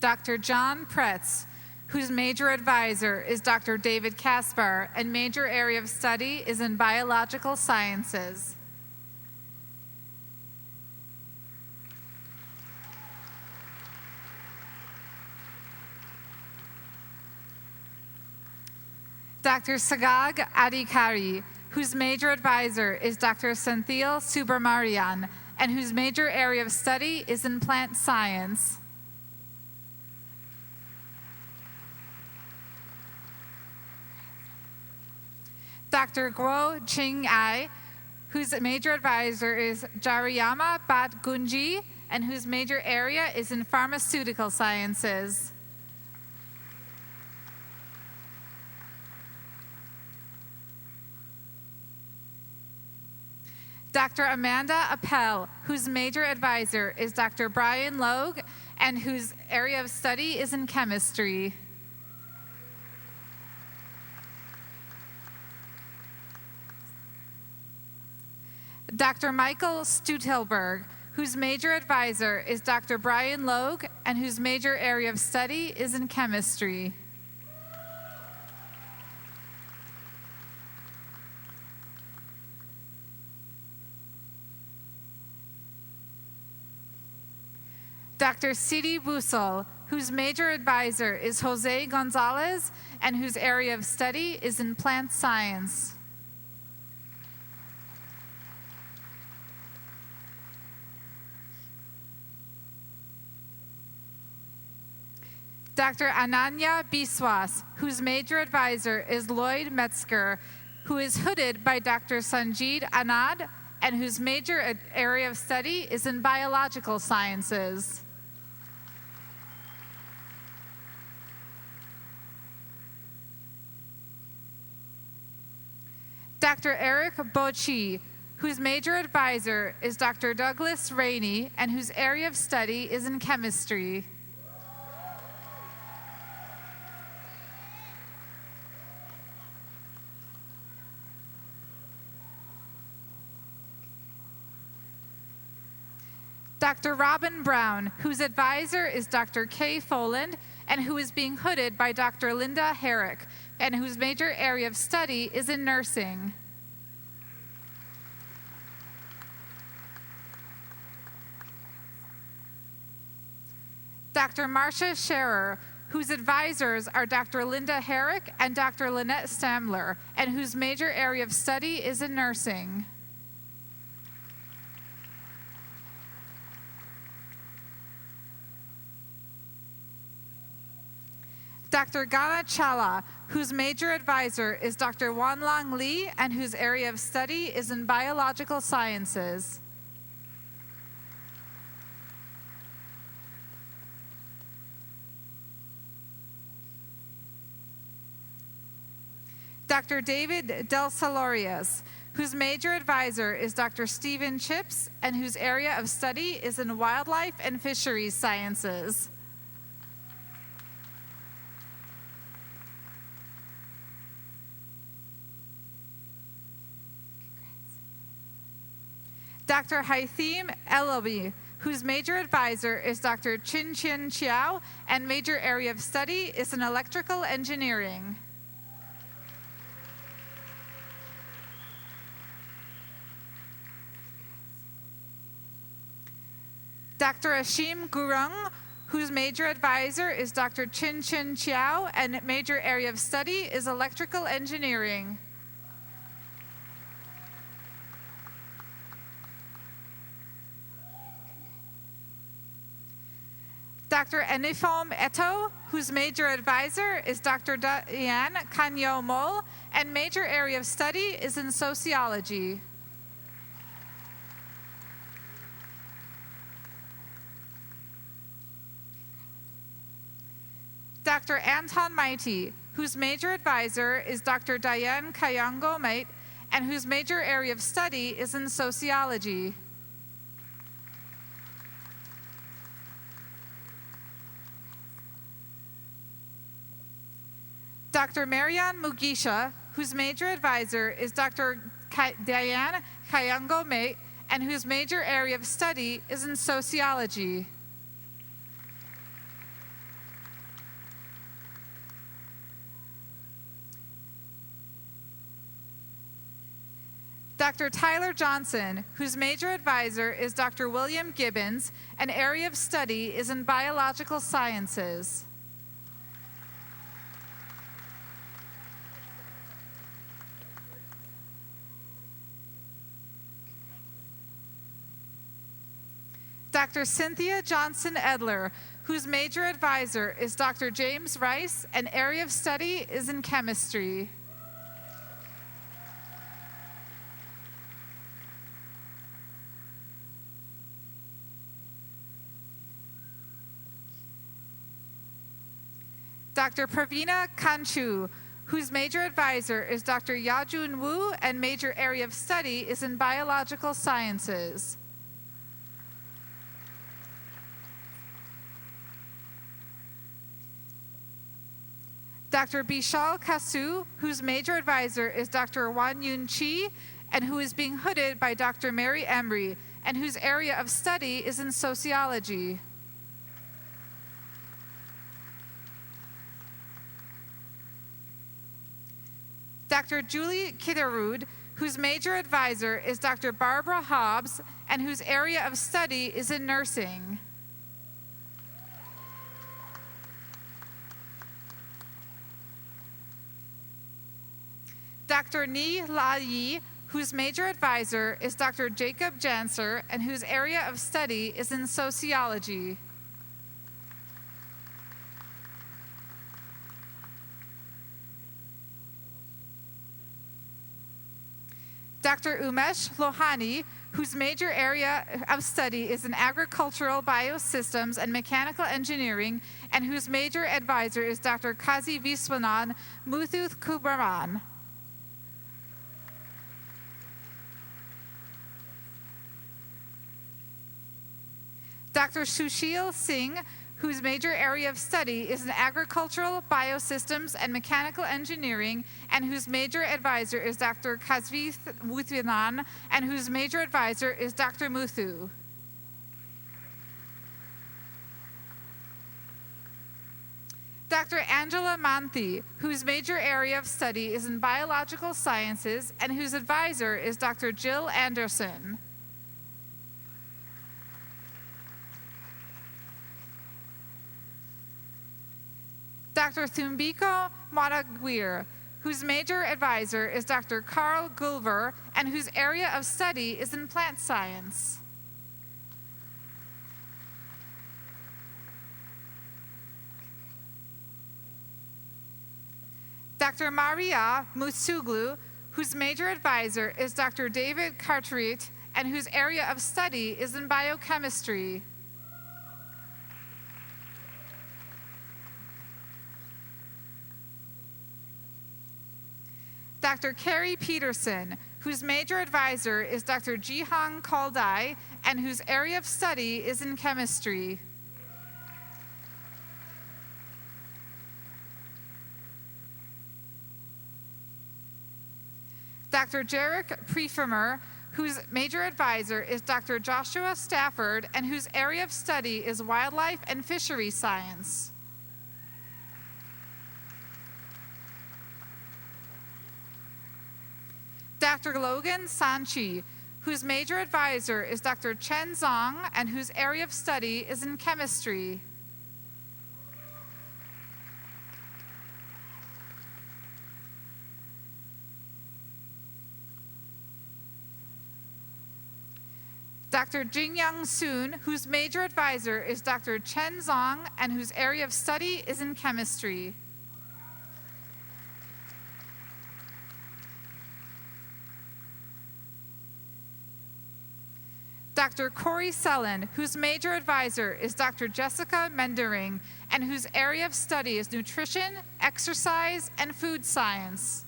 Dr. John Pretz, whose major advisor is Dr. David Kaspar, and major area of study is in biological sciences. Dr. Sagag Adhikari, whose major advisor is Dr. Senthil Subramarian, and whose major area of study is in plant science. Dr. Guo Ching Ai, whose major advisor is Jariyama Bat Gunji, and whose major area is in pharmaceutical sciences. Dr. Amanda Appel, whose major advisor is Dr. Brian Logue, and whose area of study is in chemistry. Dr. Michael Stutelberg, whose major advisor is Dr. Brian Logue, and whose major area of study is in chemistry. Dr. Sidi Busol, whose major advisor is Jose Gonzalez, and whose area of study is in plant science. Dr. Ananya Biswas, whose major advisor is Lloyd Metzger, who is hooded by Dr. Sanjeed Anand, and whose major area of study is in biological sciences. Dr. Eric Bochi, whose major advisor is Dr. Douglas Rainey, and whose area of study is in chemistry. Dr. Robin Brown, whose advisor is Dr. Kay Foland, and who is being hooded by Dr. Linda Herrick, and whose major area of study is in nursing. Dr. Marcia Scherer, whose advisors are Dr. Linda Herrick and Dr. Lynette Stamler, and whose major area of study is in nursing. Dr. Gana Challa, whose major advisor is Dr. Wanlang Lee, and whose area of study is in biological sciences. Dr. David Del Salorias, whose major advisor is Dr. Stephen Chips, and whose area of study is in wildlife and fisheries sciences. Dr. Haithim Elobi, whose major advisor is Dr. Chin Chin Chiao, and major area of study is in electrical engineering. Dr. Ashim Gurung, whose major advisor is Dr. Chin Chin Chiao, and major area of study is electrical engineering. Dr. Enifom Eto, whose major advisor is Dr. Diane Kanyo Mol, and major area of study is in sociology. Dr. Anton Maiti, whose major advisor is Dr. Diane Kayango Mait, and whose major area of study is in sociology. Dr. Marianne Mugisha, whose major advisor is Dr. Diane Kayangome, and whose major area of study is in sociology. Dr. Tyler Johnson, whose major advisor is Dr. William Gibbons, and area of study is in biological sciences. Dr. Cynthia Johnson Edler, whose major advisor is Dr. James Rice, and area of study is in chemistry. Dr. Pravina Kanchu, whose major advisor is Dr. Yajun Wu, and major area of study is in biological sciences. Dr. Bishal Kasu, whose major advisor is Dr. Wan Yun Chi, and who is being hooded by Dr. Mary Emery, and whose area of study is in sociology. Dr. Julie Kitterud, whose major advisor is Dr. Barbara Hobbs, and whose area of study is in nursing. Dr. Ni La Yi, whose major advisor is Dr. Jacob Janser, and whose area of study is in sociology. Dr. Umesh Lohani, whose major area of study is in agricultural biosystems and mechanical engineering, and whose major advisor is Dr. Kazi Viswanan Muthuth Kubaran. Dr. Sushil Singh, whose major area of study is in agricultural biosystems and mechanical engineering, and whose major advisor is Dr. Kasvith Muthinan, and whose major advisor is Dr. Muthu. Dr. Angela Manthi, whose major area of study is in biological sciences, and whose advisor is Dr. Jill Anderson. Dr. Thumbiko Maraguir, whose major advisor is Dr. Carl Gulver, and whose area of study is in plant science. Dr. Maria Musuglu, whose major advisor is Dr. David Cartwright, and whose area of study is in biochemistry. Dr. Carrie Peterson, whose major advisor is Dr. Jihang Kaldai, and whose area of study is in chemistry. Dr. Jarek Prefermer, whose major advisor is Dr. Joshua Stafford, and whose area of study is wildlife and fishery science. Dr. Logan Sanchi, whose major advisor is Dr. Chen Zong, and whose area of study is in chemistry. Dr. Jingyang Soon, whose major advisor is Dr. Chen Zong, and whose area of study is in chemistry. Dr. Corey Sellen, whose major advisor is Dr. Jessica Mendering, and whose area of study is nutrition, exercise, and food science.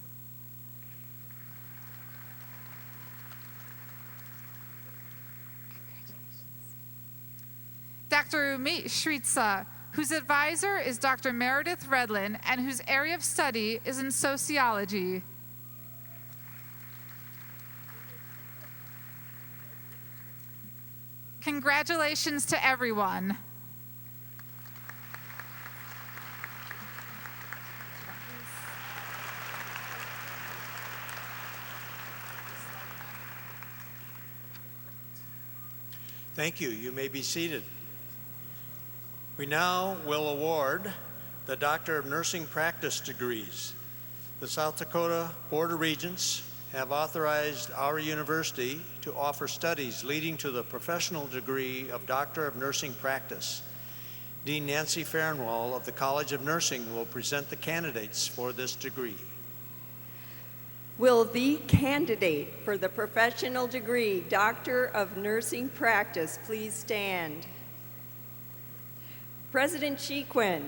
Dr. Umit Shritza, whose advisor is Dr. Meredith Redlin and whose area of study is in sociology. Congratulations to everyone. Thank you. You may be seated. We now will award the Doctor of Nursing Practice degrees. The South Dakota Board of Regents have authorized our university to offer studies leading to the professional degree of Doctor of Nursing Practice. Dean Nancy Farnwell of the College of Nursing will present the candidates for this degree. Will the candidate for the professional degree, Doctor of Nursing Practice, please stand? President Chiquin,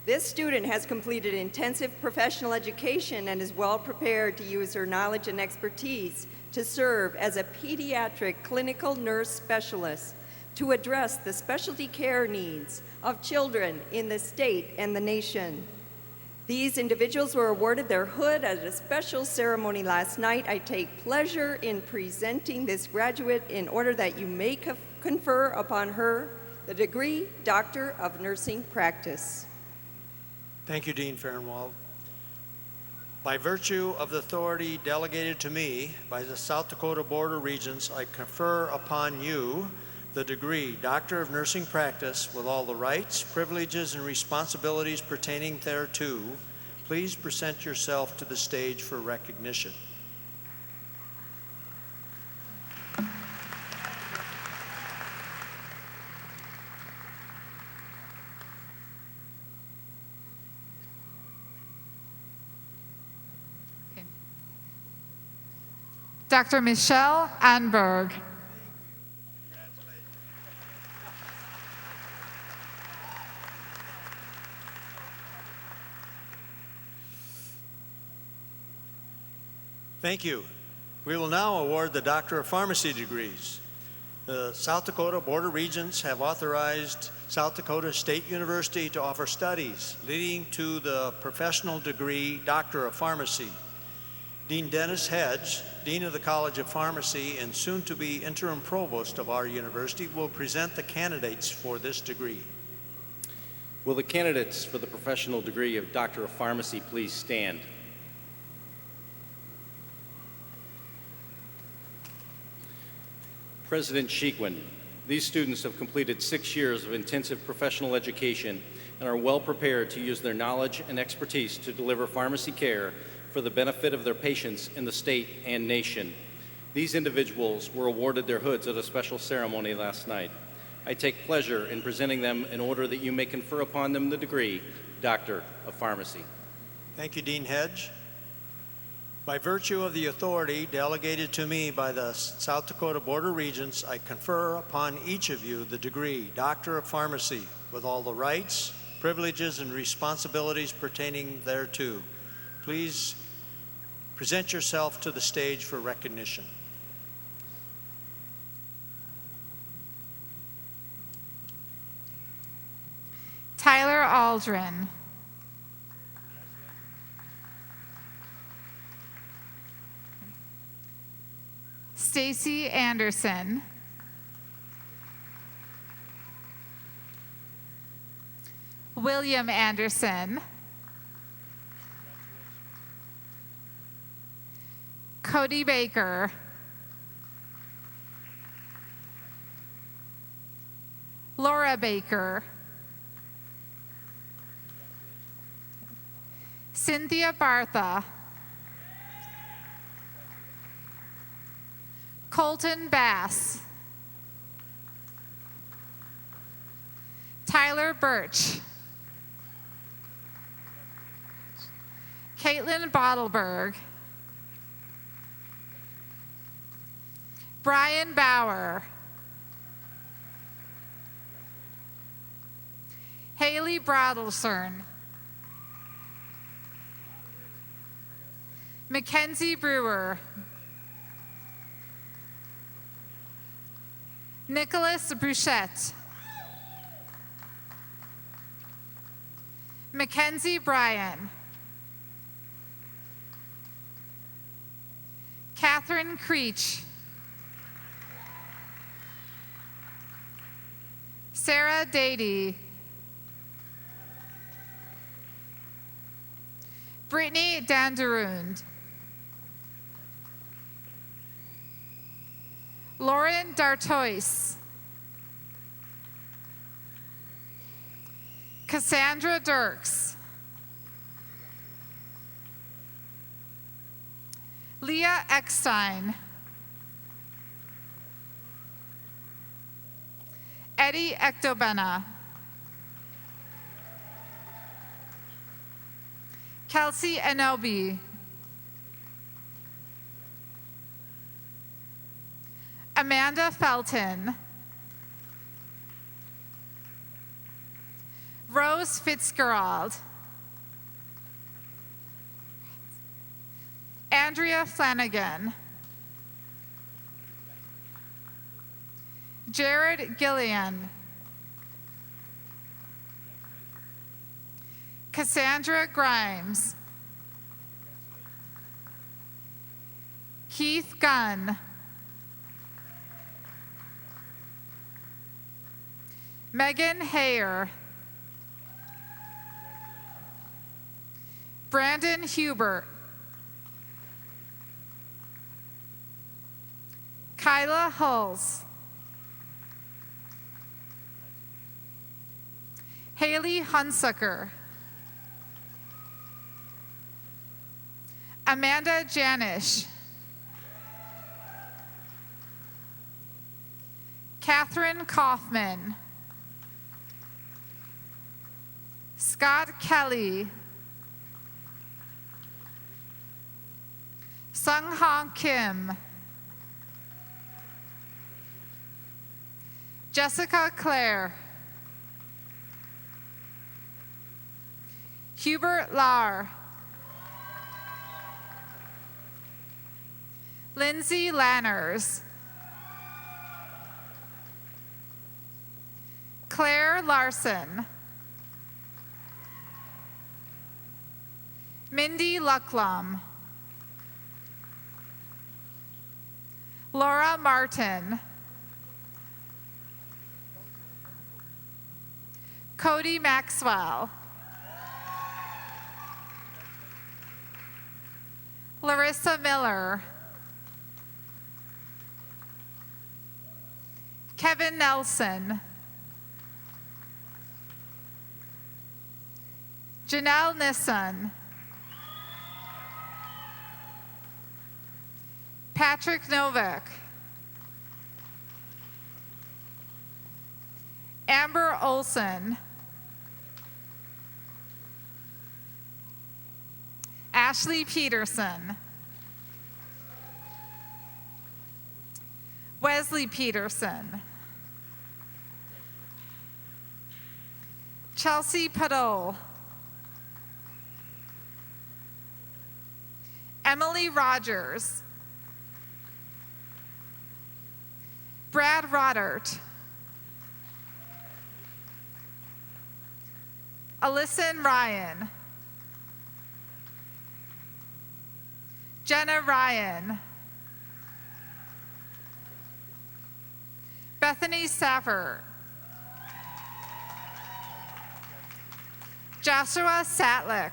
this student has completed intensive professional education and is well prepared to use her knowledge and expertise to serve as a pediatric clinical nurse specialist to address the specialty care needs of children in the state and the nation. These individuals were awarded their hood at a special ceremony last night. I take pleasure in presenting this graduate in order that you may confer upon her the degree Doctor of Nursing Practice. Thank you, Dean Farnwell. By virtue of the authority delegated to me by the South Dakota Board of Regents, I confer upon you the degree Doctor of Nursing Practice with all the rights, privileges, and responsibilities pertaining thereto. Please present yourself to the stage for recognition. Dr. Michelle Anberg. Thank you. We will now award the Doctor of Pharmacy degrees. The South Dakota Board of Regents have authorized South Dakota State University to offer studies leading to the professional degree Doctor of Pharmacy. Dean Dennis Hedge, Dean of the College of Pharmacy and soon-to-be interim provost of our university, will present the candidates for this degree. Will the candidates for the professional degree of Doctor of Pharmacy please stand? President Chiquin, these students have completed 6 years of intensive professional education and are well prepared to use their knowledge and expertise to deliver pharmacy care for the benefit of their patients in the state and nation. These individuals were awarded their hoods at a special ceremony last night. I take pleasure in presenting them in order that you may confer upon them the degree Doctor of Pharmacy. Thank you, Dean Hedge. By virtue of the authority delegated to me by the South Dakota Board of Regents, I confer upon each of you the degree Doctor of Pharmacy with all the rights, privileges, and responsibilities pertaining thereto. Please present yourself to the stage for recognition. Tyler Aldrin. Stacy Anderson. William Anderson. Cody Baker. Laura Baker. Cynthia Bartha. Colton Bass. Tyler Birch. Caitlin Bottleberg. Brian Bauer. Haley Bradelsern. Mackenzie Brewer. Nicholas Bruchette. Mackenzie Bryan, Catherine Creech, Sarah Dady, Brittany Danderund, Lauren Dartois, Cassandra Dirks, Leah Eckstein, Eddie Ektobena, Kelsey Enobi, Amanda Felton, Rose Fitzgerald, Andrea Flanagan, Jared Gillian, Cassandra Grimes, Keith Gunn, Megan Hayer, Brandon Hubert, Kyla Hulls, Haley Hunsucker, Amanda Janish, Catherine Kaufman, Scott Kelly, Sung Hong Kim, Jessica Clare, Hubert Lahr, Lindsay Lanners, Claire Larson, Mindy Lucklum, Laura Martin, Cody Maxwell, Larissa Miller, Kevin Nelson, Janelle Nisson, Patrick Novak, Amber Olson, Ashley Peterson, Wesley Peterson, Chelsea Padol, Emily Rogers, Brad Rodert, Alyson Ryan, Jenna Ryan, Bethany Safford, Joshua Satlick,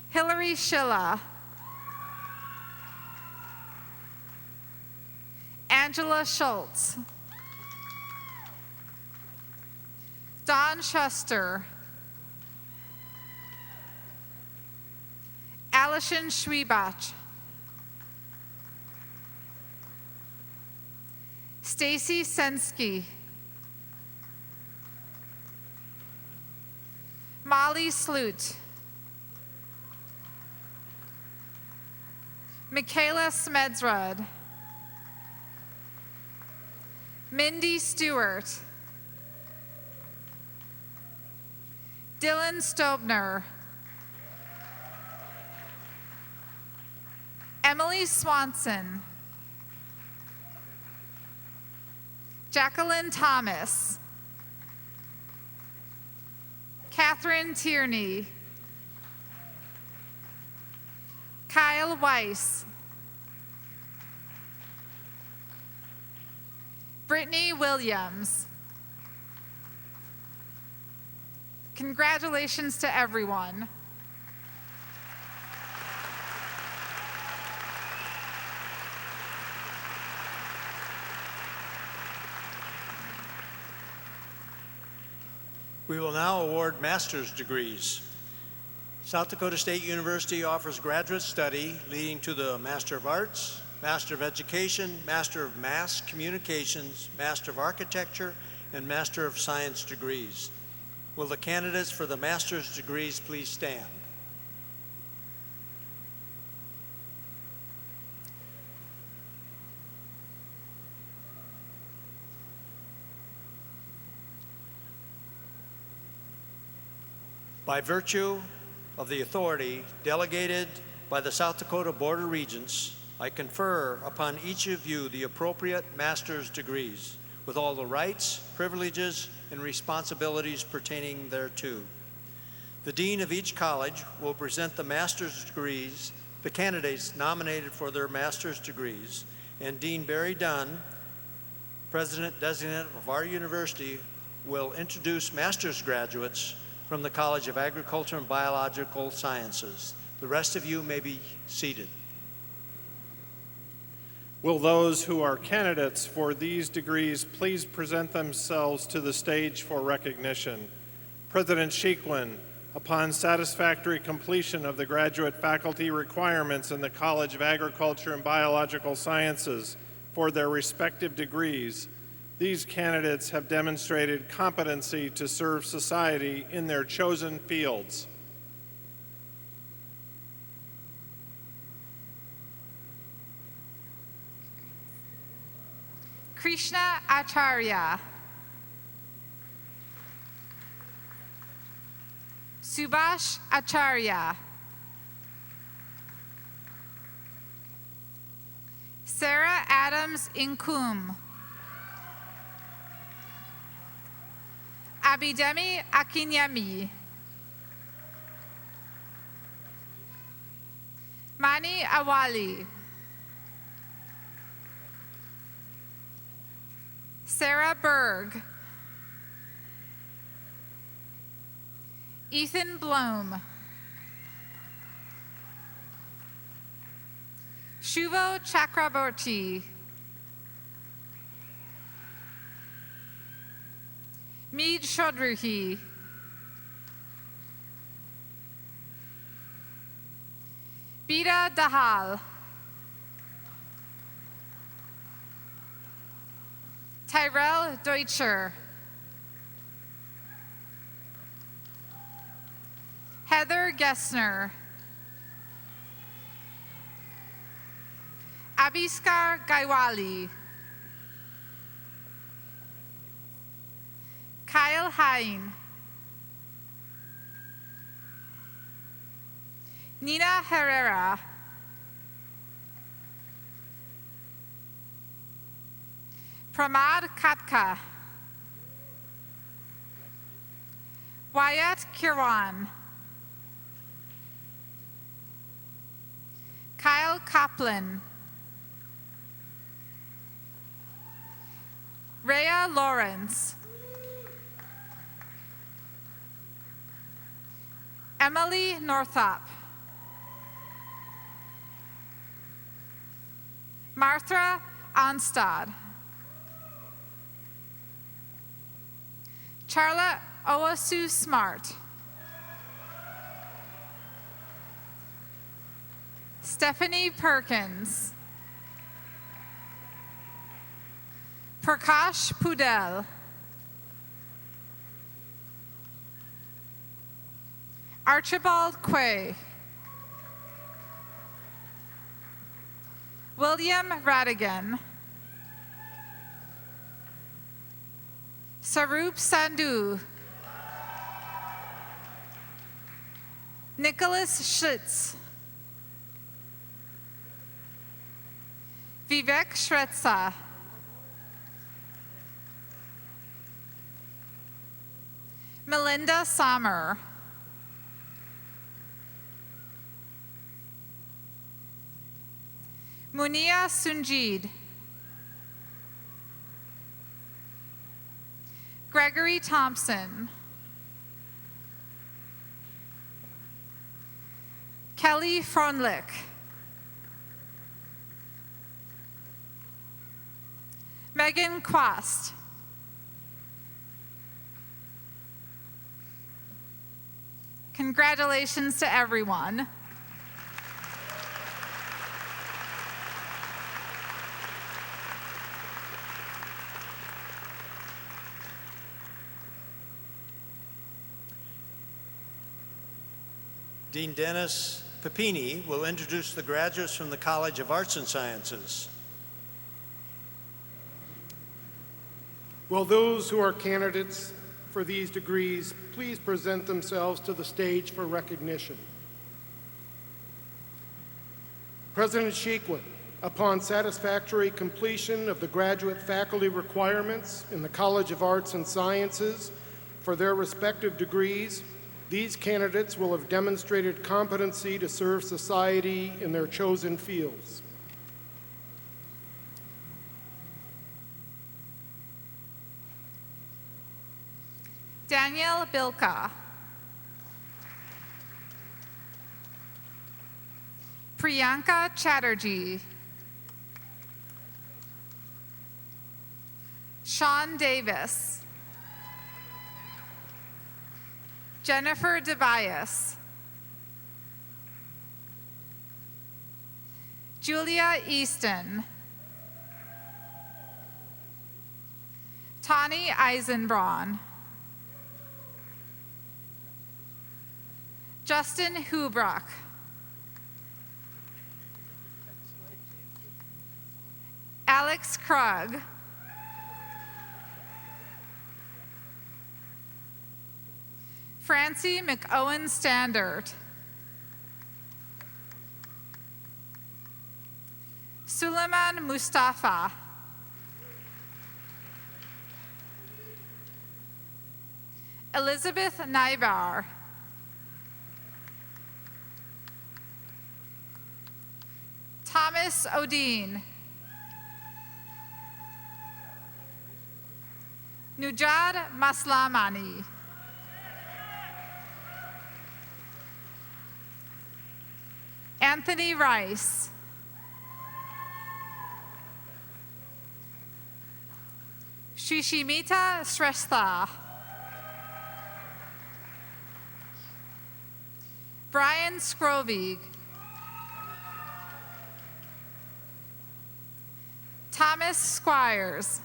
Hillary Schilla, Angela Schultz, Don Schuster, Alison Schwiebach, Stacy Sensky, Molly Sloot, Michaela Smedzrud, Mindy Stewart, Dylan Stobner, Emily Swanson, Jacqueline Thomas, Catherine Tierney, Kyle Weiss, Brittany Williams. Congratulations to everyone. We will now award master's degrees. South Dakota State University offers graduate study leading to the Master of Arts, Master of Education, Master of Mass Communications, Master of Architecture, and Master of Science degrees. Will the candidates for the master's degrees please stand? By virtue of the authority delegated by the South Dakota Board of Regents, I confer upon each of you the appropriate master's degrees with all the rights, privileges, and responsibilities pertaining thereto. The dean of each college will present the master's degrees, the candidates nominated for their master's degrees, and Dean Barry Dunn, president-designate of our university, will introduce master's graduates from the College of Agriculture and Biological Sciences. The rest of you may be seated. Will those who are candidates for these degrees please present themselves to the stage for recognition? President Sheequin, upon satisfactory completion of the graduate faculty requirements in the College of Agriculture and Biological Sciences for their respective degrees, these candidates have demonstrated competency to serve society in their chosen fields. Krishna Acharya, Subhash Acharya, Sarah Adams Inkum, Abidemi Akinyemi, Mani Awali, Sarah Berg, Ethan Blome, Shuvo Chakraborty, Mead Shodruhi, Bida Dahal, Tyrell Deutscher, Heather Gessner, Abiskar Gaiwali, Kyle Hine, Nina Herrera, Pramad Katka, Wyatt Kirwan, Kyle Kaplan, Rhea Lawrence, Emily Northrop, Martha Onstad, Charlotte Owasu Smart, Stephanie Perkins, Prakash Pudel, Archibald Quay, William Radigan, Sarup Sandhu, Nicholas Schlitz, Vivek Shretsa, Melinda Sommer. Munia Sunjid. Gregory Thompson. Kelly Fronlick. Megan Quast. Congratulations to everyone. Dean Dennis Pepini will introduce the graduates from the College of Arts and Sciences. Will those who are candidates for these degrees please present themselves to the stage for recognition? President Shequin, upon satisfactory completion of the graduate faculty requirements in the College of Arts and Sciences for their respective degrees, these candidates will have demonstrated competency to serve society in their chosen fields. Danielle Bilka. Priyanka Chatterjee. Sean Davis. Jennifer DeBias. Julia Easton. Tani Eisenbraun. Justin Hubrock. Alex Krug. Francie McOwen Standard. Suleiman Mustafa. Elizabeth Naibar. Thomas Odine. Nujad Maslamani. Anthony Rice. Shishimita Shrestha. Brian Skrovig. Thomas Squires.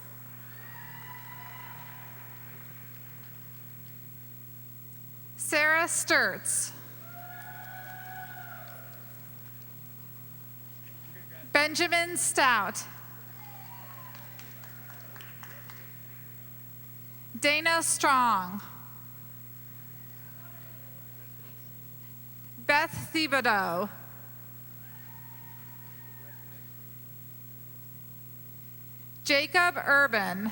Sarah Sturts. Benjamin Stout. Dana Strong. Beth Thibodeau. Jacob Urban.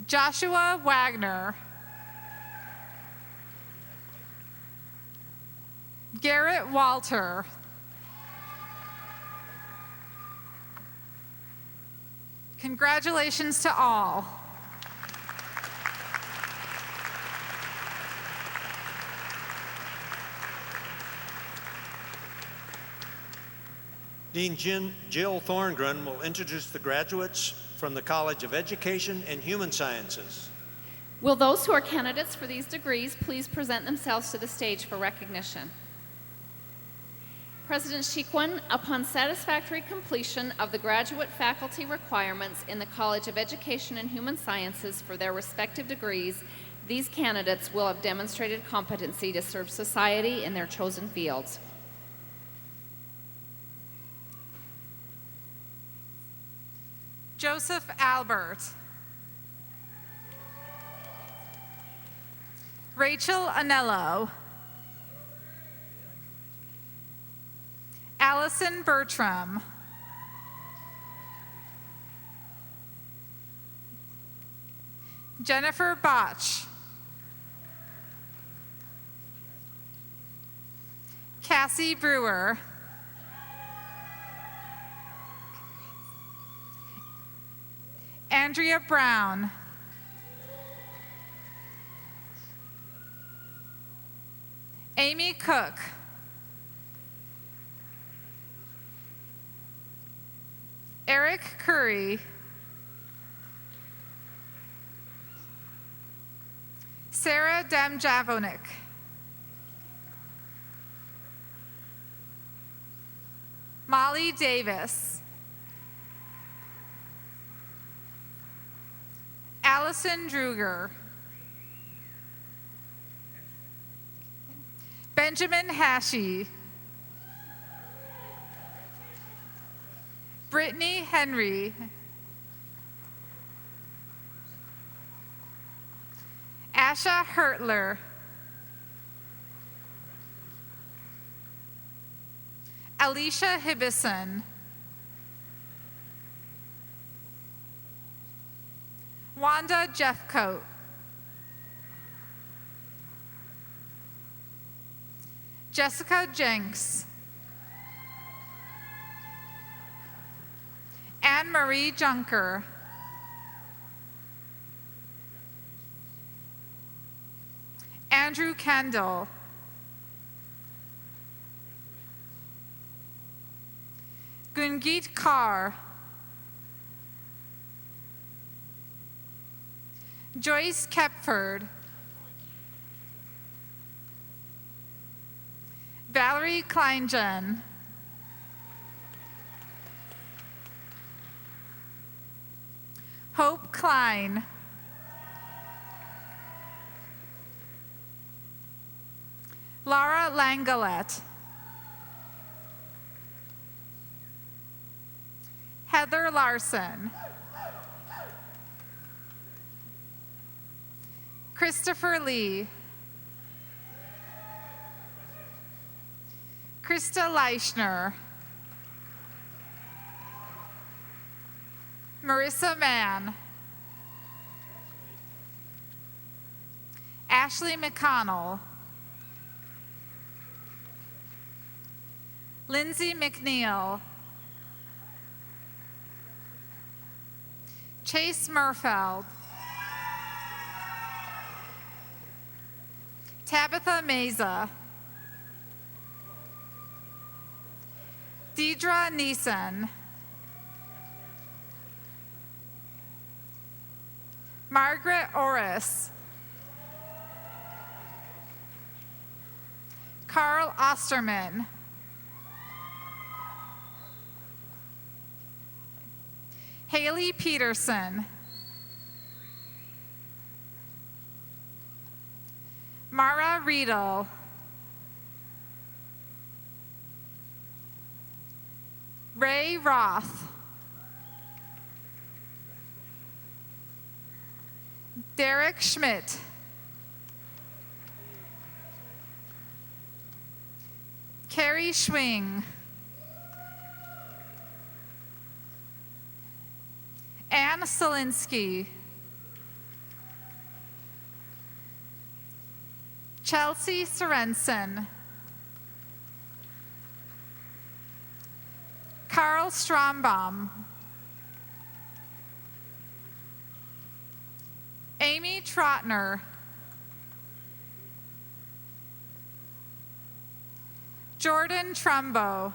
Joshua Wagner. Garrett Walter. Congratulations to all. Dean Jill Thorngren will introduce the graduates from the College of Education and Human Sciences. Will those who are candidates for these degrees please present themselves to the stage for recognition? President Shequin, upon satisfactory completion of the graduate faculty requirements in the College of Education and Human Sciences for their respective degrees, these candidates will have demonstrated competency to serve society in their chosen fields. Joseph Albert. Rachel Anello. Allison Bertram. Jennifer Botch, Cassie Brewer, Andrea Brown, Amy Cook, Eric Curry, Sarah Demjavonik, Molly Davis, Allison Druger, Benjamin Hashi, Brittany Henry, Asha Hertler, Alicia Hibison, Wanda Jeffcoat, Jessica Jenks, Anne Marie Junker, Andrew Kendall, Gungeet Kaur, Joyce Kepford, Valerie Kleinjen, Hope Klein, Laura Langalette, Heather Larson, Christopher Lee, Krista Leichner, Marissa Mann, Ashley McConnell, Lindsay McNeil, Chase Murfeld, Tabitha Meza, Deidre Neeson, Margaret Orris, Carl Osterman, Haley Peterson, Mara Riedel, Ray Roth, Derek Schmidt, Carrie Schwing, Anne Solinsky, Chelsea Sorensen, Carl Strombaum, Amy Trotner, Jordan Trumbo,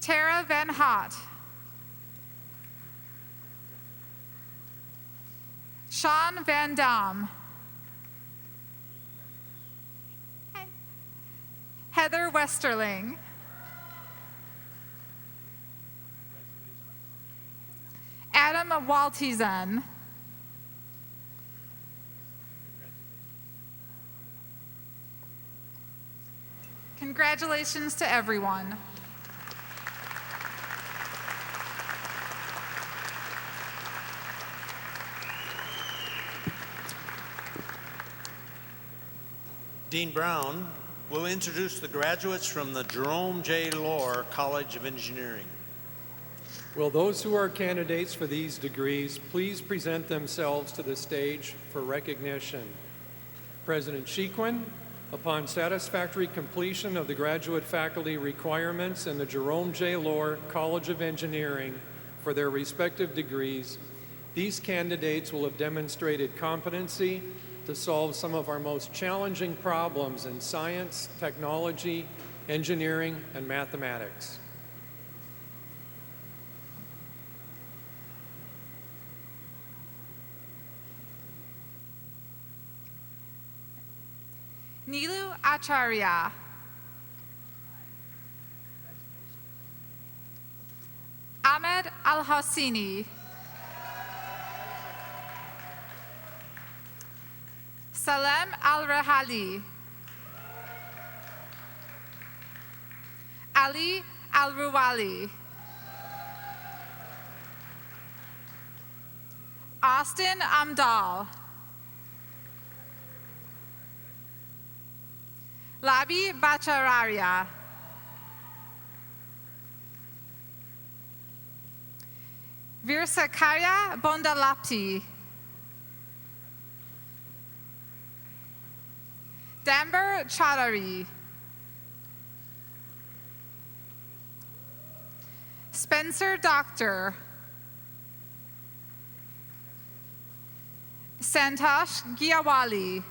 Tara Van Hott, Sean Van Dam, Heather Westerling, Adam Waltizen, congratulations to everyone. Dean Brown will introduce the graduates from the Jerome J. Lohr College of Engineering. Will those who are candidates for these degrees please present themselves to the stage for recognition? President Shequin, upon satisfactory completion of the graduate faculty requirements in the Jerome J. Lohr College of Engineering for their respective degrees, these candidates will have demonstrated competency to solve some of our most challenging problems in science, technology, engineering, and mathematics. Nilu Acharya. Ahmed Al-Hosseini. Salem Al-Rahali. Ali Al-Ruwali. Austin Amdal. Labi Bhattacharya. Virsakarya Bondalapti. Damber Chaudhary. Spencer Doctor. Santosh Giawali.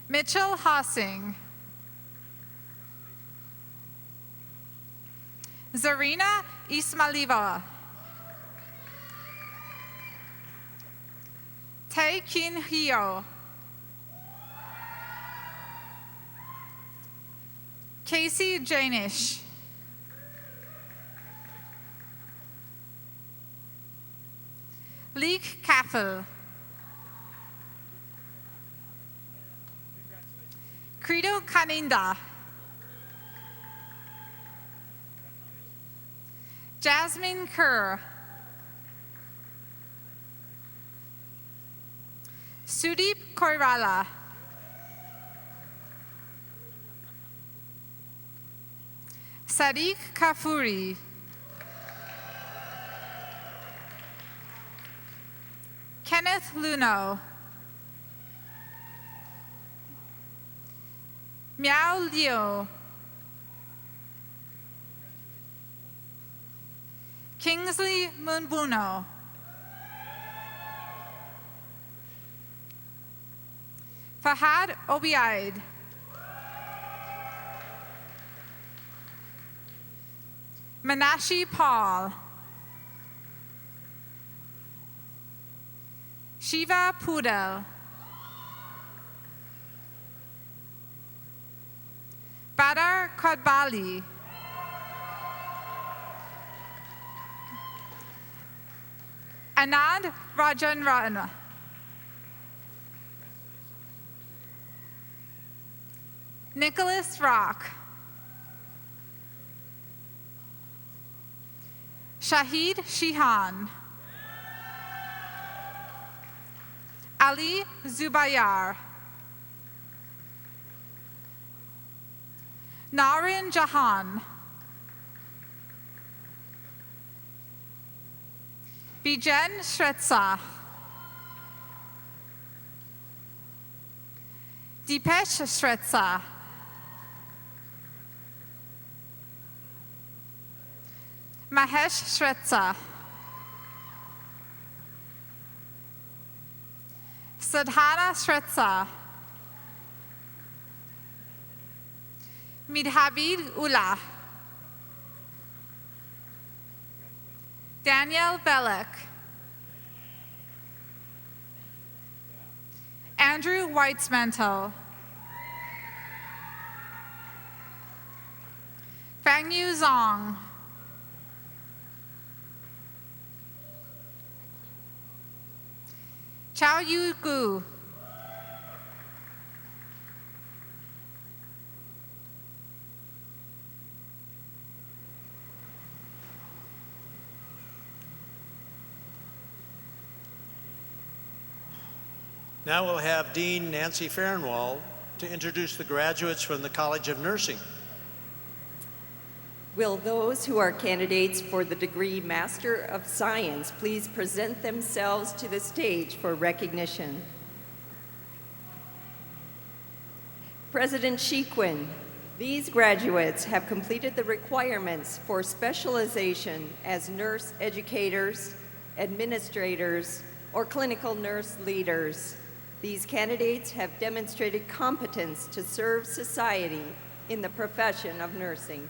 Mitchell Hossing. Zarina Ismailova. Tae Kin Hyo. Casey Janish. Leek Kaffel. Credo Kaninda. Jasmine Kerr. Sudeep Koirala. Sadiq Kafuri. Kenneth Luno. Miao Liu. Kingsley Munbuno. Fahad Obiaid. Manashi Paul. Shiva Pudel. Badar Kodbali. Anand Rajanrana. Nicholas Rock. Shahid Shihan. Ali Zubayar. Narin Jahan. Bijen Shretsa. Deepesh Shretsa. Mahesh Shretsa. Sadhana Shretsa. Midhabid Ullah. Daniel Belek. Andrew Weitzmantel. Fangyu Zong. Chao Yu Gu. Now we'll have Dean Nancy Farnwell to introduce the graduates from the College of Nursing. Will those who are candidates for the degree Master of Science please present themselves to the stage for recognition? President Shequin, these graduates have completed the requirements for specialization as nurse educators, administrators, or clinical nurse leaders. These candidates have demonstrated competence to serve society in the profession of nursing.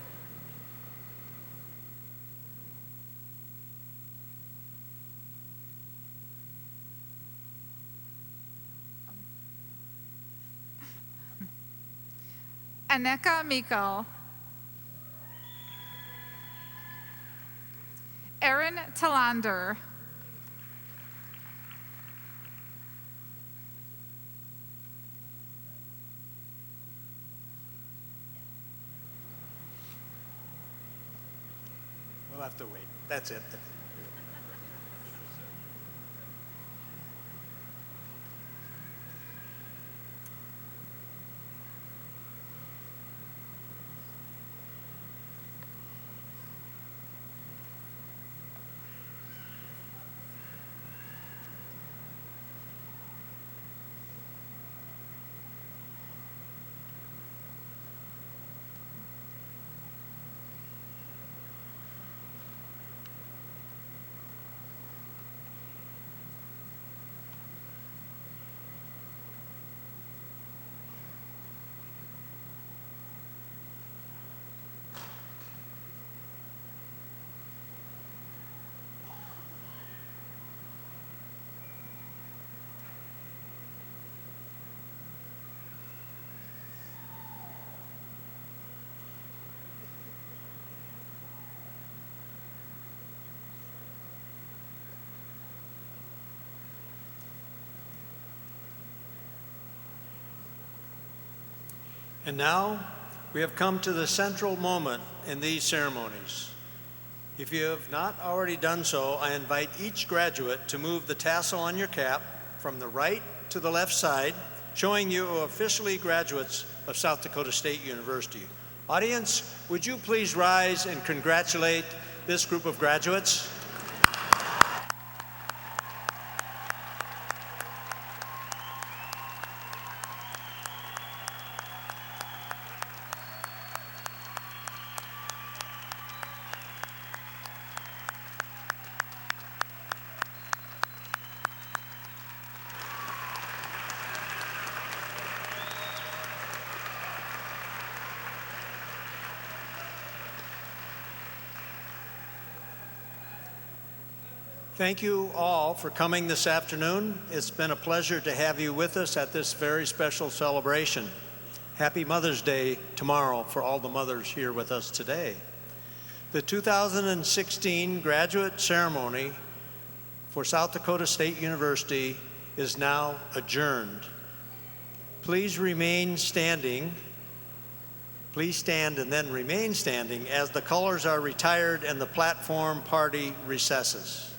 Aneka Miko. Erin Talander. We'll have to wait. That's it. And now, we have come to the central moment in these ceremonies. If you have not already done so, I invite each graduate to move the tassel on your cap from the right to the left side, showing you are officially graduates of South Dakota State University. Audience, would you please rise and congratulate this group of graduates? Thank you all for coming this afternoon. It's been a pleasure to have you with us at this very special celebration. Happy Mother's Day tomorrow for all the mothers here with us today. The 2016 graduate ceremony for South Dakota State University is now adjourned. Please remain standing. Please stand and then remain standing as the colors are retired and the platform party recesses.